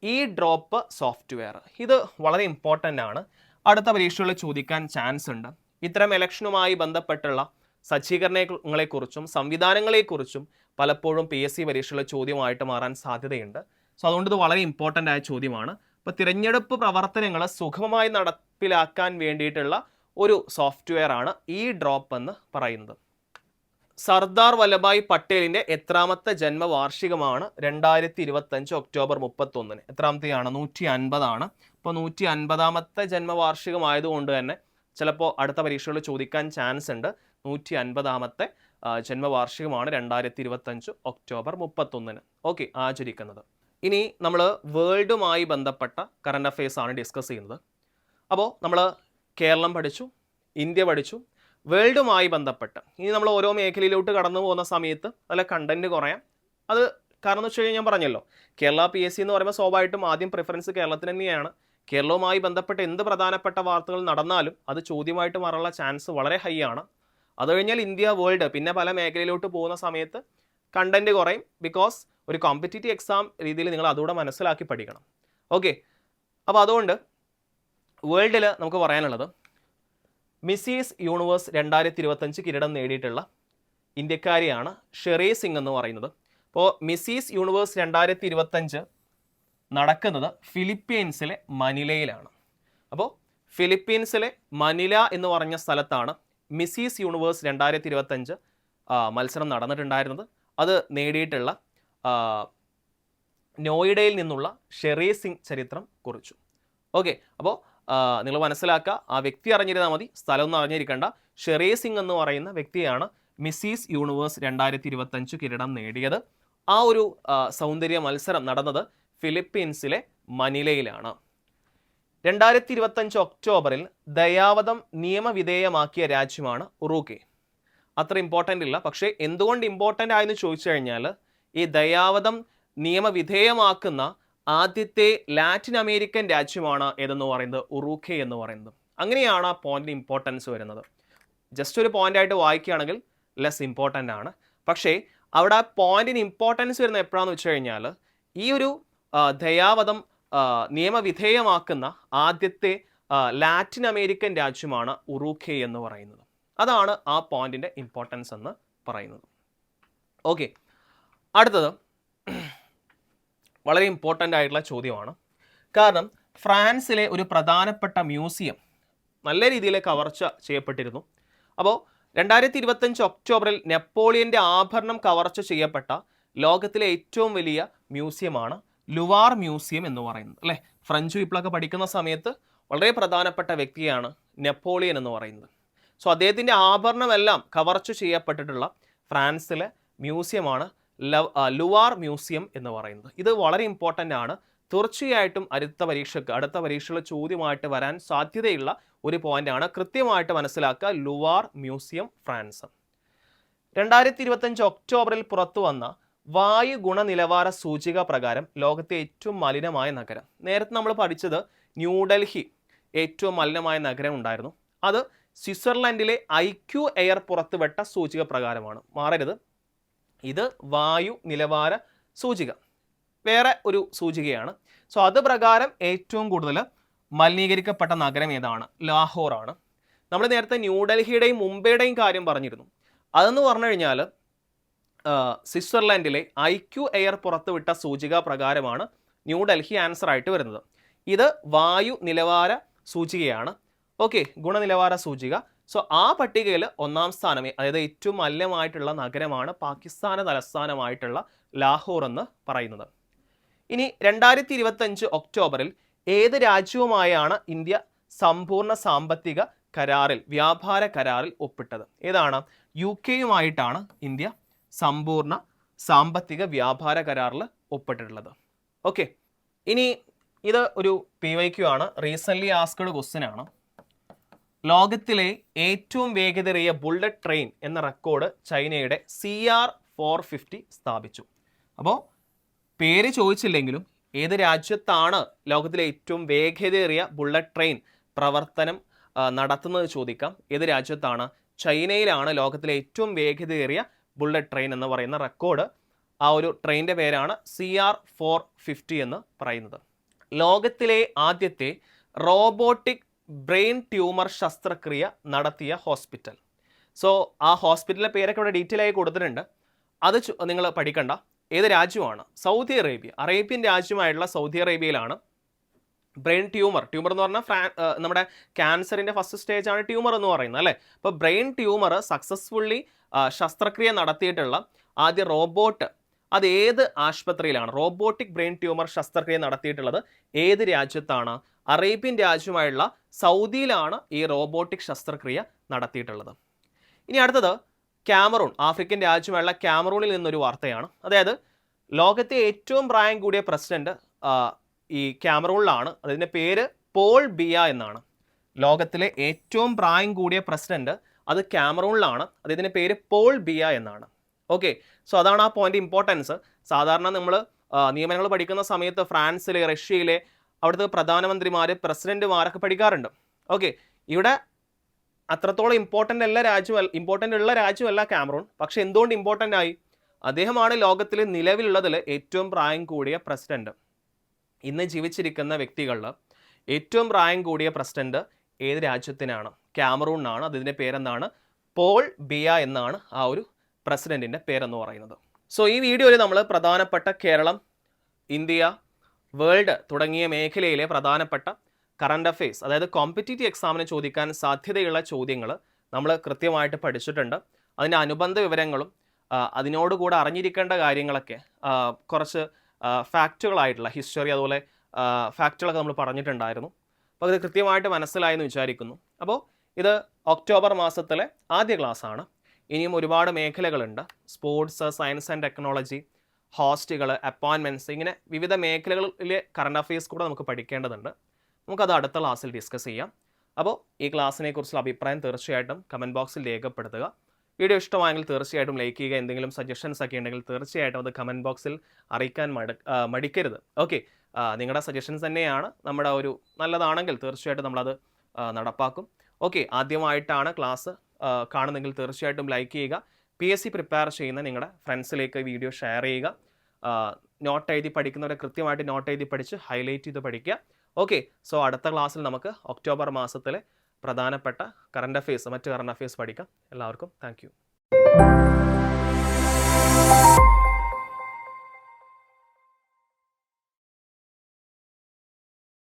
ഈ ഡ്രോപ്പ് സോഫ്റ്റ്വെയർ, ഇത് വളരെ ഇമ്പോർട്ടൻ്റ് ആണ്. അടുത്ത പരീക്ഷകളിൽ ചോദിക്കാൻ ചാൻസ് ഉണ്ട്. ഇത്തരം ഇലക്ഷനുമായി ബന്ധപ്പെട്ടുള്ള സജ്ജീകരണങ്ങളെക്കുറിച്ചും സംവിധാനങ്ങളെക്കുറിച്ചും പലപ്പോഴും PSC പരീക്ഷകളിലെ ചോദ്യമായിട്ട് മാറാൻ സാധ്യതയുണ്ട്. സോ അതുകൊണ്ട് ഇത് വളരെ ഇമ്പോർട്ടൻ്റ് ആയ ചോദ്യമാണ്. അപ്പോൾ തിരഞ്ഞെടുപ്പ് പ്രവർത്തനങ്ങൾ സുഗമമായി നടപ്പിലാക്കാൻ വേണ്ടിയിട്ടുള്ള ഒരു സോഫ്റ്റ്വെയർ ആണ് ഈ ഡ്രോപ്പ് എന്ന് പറയുന്നത്. സർദാർ വല്ലഭായ് പട്ടേലിൻ്റെ എത്രാമത്തെ ജന്മവാർഷികമാണ് 2025 ഒക്ടോബർ 31? എത്രാമത്തെയാണ്? 150 അപ്പോൾ 150ാമത്തെ ജന്മവാർഷികമായതുകൊണ്ട് തന്നെ ചിലപ്പോൾ അടുത്ത പരീക്ഷകളിൽ ചോദിക്കാൻ ചാൻസ് ഉണ്ട്. 150ാമത്തെ ജന്മവാർഷികമാണ് 2025 ഒക്ടോബർ 31 ഓക്കെ ആചരിക്കുന്നത്. ഇനി നമ്മൾ വേൾഡുമായി ബന്ധപ്പെട്ട കറണ്ട് അഫയേഴ്സ് ആണ് ഡിസ്കസ് ചെയ്യുന്നത്. അപ്പോൾ നമ്മൾ കേരളം പഠിച്ചു, ഇന്ത്യ പഠിച്ചു, വേൾഡുമായി ബന്ധപ്പെട്ട് ഇനി നമ്മൾ ഓരോ മേഖലയിലോട്ട് കടന്നു പോകുന്ന സമയത്ത് നല്ല കണ്ടന്റ് കുറയാം. അത് കാരണം എന്ന് വെച്ച് കഴിഞ്ഞാൽ ഞാൻ പറഞ്ഞല്ലോ, കേരള PSC എന്ന് പറയുമ്പോൾ സ്വാഭാവികമായിട്ടും ആദ്യം പ്രിഫറൻസ് കേരളത്തിന് തന്നെയാണ്. കേരളവുമായി ബന്ധപ്പെട്ട് എന്ത് പ്രധാനപ്പെട്ട വാർത്തകൾ നടന്നാലും അത് ചോദ്യമായിട്ട് മാറാനുള്ള ചാൻസ് വളരെ ഹൈ ആണ്. അത് കഴിഞ്ഞാൽ ഇന്ത്യ, വേൾഡ്, പിന്നെ പല മേഖലയിലോട്ട് പോകുന്ന സമയത്ത് കണ്ടന്റ് കുറയും. ബിക്കോസ് ഒരു കോമ്പറ്റീറ്റീവ് എക്സാം രീതിയിൽ നിങ്ങൾ അതുകൂടെ മനസ്സിലാക്കി പഠിക്കണം. ഓക്കെ, അപ്പോൾ അതുകൊണ്ട് വേൾഡിൽ നമുക്ക് പറയാനുള്ളത് മിസ്സീസ് യൂണിവേഴ്സ് 2025 കിരീടം നേടിയിട്ടുള്ള ഇന്ത്യക്കാരിയാണ് ഷെറി സിംഗ് എന്ന് പറയുന്നത്. അപ്പോൾ മിസ്സീസ് യൂണിവേഴ്സ് 2025 നടക്കുന്നത് ഫിലിപ്പീൻസിലെ മനിലയിലാണ്. അപ്പോൾ ഫിലിപ്പീൻസിലെ മനില എന്ന് പറഞ്ഞ സ്ഥലത്താണ് മിസ്സീസ് യൂണിവേഴ്സ് 2025 മത്സരം നടന്നിട്ടുണ്ടായിരുന്നത്. അത് നേടിയിട്ടുള്ള നോയിഡയിൽ നിന്നുള്ള ഷെറി സിംഗ് ചരിത്രം കുറിച്ചു. ഓക്കെ, അപ്പോൾ നിങ്ങൾ മനസ്സിലാക്കുക, ആ വ്യക്തി അറിഞ്ഞിരുന്നാൽ മതി, സ്ഥലമൊന്നും അറിഞ്ഞിരിക്കേണ്ട. ഷെറി സിംഗ് എന്ന് പറയുന്ന വ്യക്തിയാണ് മിസ്സീസ് യൂണിവേഴ്സ് 2025 കിരീടം നേടിയത്. ആ ഒരു സൗന്ദര്യ മത്സരം നടന്നത് ഫിലിപ്പീൻസിലെ മനിലയിലാണ്. 2025 ഒക്ടോബറിൽ ദയാവധം നിയമവിധേയമാക്കിയ രാജ്യമാണ് ഉറുഗ്വേ. അത്ര ഇമ്പോർട്ടൻ്റ് ഇല്ല, പക്ഷേ എന്തുകൊണ്ട് ഇമ്പോർട്ടൻ്റ് ആയെന്ന് ചോദിച്ചു കഴിഞ്ഞാൽ ഈ ദയാവധം നിയമവിധേയമാക്കുന്ന ആദ്യത്തെ ലാറ്റിൻ അമേരിക്കൻ രാജ്യമാണ് ഏതെന്ന് പറയുന്നത് ഉറുഗ്വേ എന്ന് പറയുന്നത്. അങ്ങനെയാണ് ആ പോയിന്റിന് ഇമ്പോർട്ടൻസ് വരുന്നത്. ജസ്റ്റ് ഒരു പോയിന്റായിട്ട് വായിക്കുകയാണെങ്കിൽ ലെസ് ഇമ്പോർട്ടൻ്റ് ആണ്. പക്ഷേ അവിടെ ആ പോയിന്റിന് ഇമ്പോർട്ടൻസ് വരുന്നത് എപ്പോഴാണെന്ന് വെച്ച് കഴിഞ്ഞാൽ ഈ ഒരു ദയാവധം നിയമവിധേയമാക്കുന്ന ആദ്യത്തെ ലാറ്റിൻ അമേരിക്കൻ രാജ്യമാണ് ഉറുഗ്വേ എന്ന് പറയുന്നത്. അതാണ് ആ പോയിന്റിൻ്റെ ഇമ്പോർട്ടൻസ് എന്ന് പറയുന്നത്. ഓക്കെ, അടുത്തത് വളരെ ഇമ്പോർട്ടൻ്റ് ആയിട്ടുള്ള ചോദ്യമാണ്. കാരണം ഫ്രാൻസിലെ ഒരു പ്രധാനപ്പെട്ട മ്യൂസിയം നല്ല രീതിയിൽ കവർച്ച ചെയ്യപ്പെട്ടിരുന്നു. അപ്പോൾ 2025 ഒക്ടോബറിൽ നെപ്പോളിയൻ്റെ ആഭരണം കവർച്ച ചെയ്യപ്പെട്ട ലോകത്തിലെ ഏറ്റവും വലിയ മ്യൂസിയമാണ് ലുവാർ മ്യൂസിയം എന്ന് പറയുന്നത്. അല്ലേ, ഫ്രഞ്ച് വിപ്ലവമൊക്കെ പഠിക്കുന്ന സമയത്ത് വളരെ പ്രധാനപ്പെട്ട വ്യക്തിയാണ് നെപ്പോളിയൻ എന്ന് പറയുന്നത്. സോ അദ്ദേഹത്തിൻ്റെ ആഭരണമെല്ലാം കവർച്ച ചെയ്യപ്പെട്ടിട്ടുള്ള ഫ്രാൻസിലെ മ്യൂസിയമാണ് ലുവാർ മ്യൂസിയം എന്ന് പറയുന്നത്. ഇത് വളരെ ഇമ്പോർട്ടൻ്റ് ആണ്. തീർച്ചയായിട്ടും അടുത്ത പരീക്ഷയിൽ ചോദ്യമായിട്ട് വരാൻ സാധ്യതയുള്ള ഒരു പോയിന്റാണ്. കൃത്യമായിട്ട് മനസ്സിലാക്കുക, ലുവാർ മ്യൂസിയം ഫ്രാൻസ്. 2025 ഒക്ടോബറിൽ പുറത്തു വന്ന വായു ഗുണനിലവാര സൂചിക പ്രകാരം ലോകത്തെ ഏറ്റവും മലിനമായ നഗരം. നേരത്തെ നമ്മൾ പഠിച്ചത് ന്യൂഡൽഹി ഏറ്റവും മലിനമായ നഗരം ഉണ്ടായിരുന്നു. അത് സ്വിറ്റ്സർലൻഡിലെ IQ എയർ പുറത്തുവിട്ട സൂചിക പ്രകാരമാണ്. മാറരുത്, ഇത് വായു നിലവാര സൂചിക വേറെ ഒരു സൂചികയാണ്. സോ അത് പ്രകാരം ഏറ്റവും കൂടുതൽ മലിനീകരിക്കപ്പെട്ട നഗരം ഏതാണ്? ലാഹോറാണ്. നമ്മൾ നേരത്തെ ന്യൂഡൽഹിയുടെയും മുംബൈയുടെയും കാര്യം പറഞ്ഞിരുന്നു. അതെന്ന് പറഞ്ഞു കഴിഞ്ഞാൽ സ്വിറ്റ്സർലൻഡിലെ IQ എയർ പുറത്തുവിട്ട സൂചിക പ്രകാരമാണ് ന്യൂഡൽഹി ആൻസർ ആയിട്ട് വരുന്നത്. ഇത് വായു നിലവാര സൂചികയാണ്. ഓക്കെ, ഗുണനിലവാര സൂചിക. സോ ആ പട്ടികയിൽ ഒന്നാം സ്ഥാനമേ, അതായത് ഏറ്റവും മലിനമായിട്ടുള്ള നഗരമാണ് പാകിസ്ഥാന് തലസ്ഥാനമായിട്ടുള്ള ലാഹോർ എന്ന് പറയുന്നത്. ഇനി 2025 ഒക്ടോബറിൽ ഏത് രാജ്യവുമായാണ് ഇന്ത്യ സമ്പൂർണ്ണ സാമ്പത്തിക കരാറിൽ, വ്യാപാര കരാറിൽ ഒപ്പിട്ടത്? ഏതാണ്? UK ഇന്ത്യ സമ്പൂർണ്ണ സാമ്പത്തിക വ്യാപാര കരാറിൽ ഒപ്പിട്ടിട്ടുള്ളത്. ഓക്കെ, ഇനി ഇത് ഒരു PYQ ആണ്, റീസെൻ്റ്ലി ആസ്ക്ഡ് ക്വസ്റ്റ്യൻ ആണ്. ലോകത്തിലെ ഏറ്റവും വേഗതയേറിയ ബുള്ളറ്റ് ട്രെയിൻ എന്ന റെക്കോർഡ് ചൈനയുടെ CR450 സ്ഥാപിച്ചു. അപ്പോൾ പേര് ചോദിച്ചില്ലെങ്കിലും ഏത് രാജ്യത്താണ് ലോകത്തിലെ ഏറ്റവും വേഗതയേറിയ ബുള്ളറ്റ് ട്രെയിൻ പ്രവർത്തനം നടത്തുന്നത് ചോദിക്കാം. ഏത് രാജ്യത്താണ്? ചൈനയിലാണ് ലോകത്തിലെ ഏറ്റവും വേഗതയേറിയ ബുള്ളറ്റ് ട്രെയിൻ എന്ന് പറയുന്ന റെക്കോർഡ്. ആ ഒരു ട്രെയിനിൻ്റെ പേരാണ് CR450 എന്ന് പറയുന്നത്. ലോകത്തിലെ ആദ്യത്തെ റോബോട്ടിക് ബ്രെയിൻ ട്യൂമർ ശസ്ത്രക്രിയ നടത്തിയ ഹോസ്പിറ്റൽ. സോ ആ ഹോസ്പിറ്റലിലെ പേരൊക്കെ ഇവിടെ ഡീറ്റെയിൽ ആയി കൊടുത്തിട്ടുണ്ട്. അത് നിങ്ങൾ പഠിക്കണ്ട. ഏത് രാജ്യമാണ്? Saudi Arabia. അറേബ്യൻ രാജ്യമായിട്ടുള്ള സൗദി അറേബ്യയിലാണ് ബ്രെയിൻ ട്യൂമർ എന്ന് പറഞ്ഞാൽ നമ്മുടെ ക്യാൻസറിൻ്റെ ഫസ്റ്റ് സ്റ്റേജാണ് ട്യൂമർ എന്ന് പറയുന്നത് അല്ലേ. അപ്പോൾ ബ്രെയിൻ ട്യൂമർ സക്സസ്ഫുള്ളി ശസ്ത്രക്രിയ നടത്തിയിട്ടുള്ള ആദ്യ റോബോട്ട് അത് ഏത് ആശുപത്രിയിലാണ്? റോബോട്ടിക് ബ്രെയിൻ ട്യൂമർ ശസ്ത്രക്രിയ നടത്തിയിട്ടുള്ളത് ഏത് രാജ്യത്താണ്? അറേബ്യൻ രാജ്യമായുള്ള സൗദിയിലാണ് ഈ റോബോട്ടിക് ശസ്ത്രക്രിയ നടത്തിയിട്ടുള്ളത്. ഇനി അടുത്തത് ക്യാമറൂൺ, ആഫ്രിക്കൻ രാജ്യമായുള്ള ക്യാമറൂണിൽ നിന്നൊരു വാർത്തയാണ്. അതായത് ലോകത്തെ ഏറ്റവും പ്രായം കൂടിയ പ്രസിഡന്റ് ഈ ക്യാമറൂണിലാണ്. അതിൻ്റെ പേര് പോൾ ബിയ എന്നാണ്. ലോകത്തിലെ ഏറ്റവും പ്രായം കൂടിയ പ്രസിഡന്റ് അത് ക്യാമറൂണിലാണ്. അതിൻ്റെ പേര് പോൾ ബിയ എന്നാണ്. ഓക്കെ, സോ അതാണ് ആ പോയിന്റ് ഇമ്പോർട്ടൻസ്. സാധാരണ നമ്മൾ നിയമനങ്ങൾ പഠിക്കുന്ന സമയത്ത് ഫ്രാൻസിലെ, റഷ്യയിലെ അവിടുത്തെ പ്രധാനമന്ത്രിമാർ, പ്രസിഡന്റുമാരൊക്കെ പഠിക്കാറുണ്ട്. ഓക്കെ, ഇവിടെ അത്രത്തോളം ഇമ്പോർട്ടൻ്റ് ഉള്ള രാജ്യമല്ല ക്യാമറൂൺ. പക്ഷെ എന്തുകൊണ്ട് ഇമ്പോർട്ടൻ്റ് ആയി? അദ്ദേഹമാണ് ലോകത്തിൽ നിലവിലുള്ളതിൽ ഏറ്റവും പ്രായം കൂടിയ പ്രസിഡന്റ്. ഇന്ന് ജീവിച്ചിരിക്കുന്ന വ്യക്തികളിൽ ഏറ്റവും പ്രായം കൂടിയ പ്രസിഡന്റ് ഏത് രാജ്യത്തിനാണ്? ക്യാമറൂണിനാണ്. അതിൻ്റെ പേരെന്താണ്? പോൾ ബിയ എന്നാണ് ആ ഒരു പ്രസിഡന്റിൻ്റെ പേരെന്ന് പറയുന്നത്. സോ ഈ വീഡിയോയിൽ നമ്മൾ പ്രധാനപ്പെട്ട കേരളം, ഇന്ത്യ, വേൾഡ് തുടങ്ങിയ മേഖലയിലെ പ്രധാനപ്പെട്ട കറണ്ട് അഫെയർസ്, അതായത് കോമ്പറ്റീറ്റീവ് എക്സാമിന് ചോദിക്കാൻ സാധ്യതയുള്ള ചോദ്യങ്ങൾ നമ്മൾ കൃത്യമായിട്ട് പഠിച്ചിട്ടുണ്ട്. അതിൻ്റെ അനുബന്ധ വിവരങ്ങളും അതിനോടുകൂടെ അറിഞ്ഞിരിക്കേണ്ട കാര്യങ്ങളൊക്കെ കുറച്ച് ഫാക്റ്റുകളായിട്ടുള്ള ഹിസ്റ്ററി, അതുപോലെ ഫാക്റ്റുകളൊക്കെ നമ്മൾ പറഞ്ഞിട്ടുണ്ടായിരുന്നു. അപ്പോൾ ഇത് കൃത്യമായിട്ട് മനസ്സിലായെന്ന് വിചാരിക്കുന്നു. അപ്പോൾ ഇത് ഒക്ടോബർ മാസത്തിലെ ആദ്യ ക്ലാസ്സാണ്. ഇനിയും ഒരുപാട് മേഖലകളുണ്ട്. സ്പോർട്സ്, സയൻസ് ആൻഡ് ടെക്നോളജി, ഹോസ്റ്റുകൾ, അപ്പോയിൻമെൻറ്റ്സ്, ഇങ്ങനെ വിവിധ മേഖലകളിലെ കറണ്ട് അഫെയർസ് കൂടെ നമുക്ക് പഠിക്കേണ്ടതുണ്ട്. നമുക്കത് അടുത്ത ക്ലാസ്സിൽ ഡിസ്കസ് ചെയ്യാം. അപ്പോൾ ഈ ക്ലാസ്സിനെ കുറിച്ചുള്ള അഭിപ്രായം തീർച്ചയായിട്ടും കമൻറ്റ് ബോക്സിൽ രേഖപ്പെടുത്തുക. വീഡിയോ ഇഷ്ടമായെങ്കിൽ തീർച്ചയായിട്ടും ലൈക്ക് ചെയ്യുക. എന്തെങ്കിലും സജഷൻസ് ഒക്കെ ഉണ്ടെങ്കിൽ തീർച്ചയായിട്ടും അത് കമൻറ്റ് ബോക്സിൽ അറിയിക്കാൻ മടിക്കരുത്. ഓക്കെ, നിങ്ങളുടെ സജഷൻസ് തന്നെയാണ് നമ്മുടെ ഒരു നല്ലതാണെങ്കിൽ തീർച്ചയായിട്ടും നമ്മളത് നടപ്പാക്കും. ഓക്കെ, ആദ്യമായിട്ടാണ് ക്ലാസ് കാണുന്നെങ്കിൽ തീർച്ചയായിട്ടും ലൈക്ക് ചെയ്യുക. PSC പ്രിപ്പയർ ചെയ്യുന്ന നിങ്ങളുടെ ഫ്രണ്ട്സിലേക്ക് വീഡിയോ ഷെയർ ചെയ്യുക. നോട്ട് എഴുതി പഠിക്കുന്നവരെ കൃത്യമായിട്ട് നോട്ട് എഴുതി പഠിച്ച് ഹൈലൈറ്റ് ചെയ്ത് പഠിക്കുക. ഓക്കെ, സോ അടുത്ത ക്ലാസ്സിൽ നമുക്ക് ഒക്ടോബർ മാസത്തിലെ പ്രധാനപ്പെട്ട കറണ്ട് അഫെയർസ്, മറ്റ് കറണ്ട് അഫെയർസ് പഠിക്കാം. എല്ലാവർക്കും താങ്ക് യു.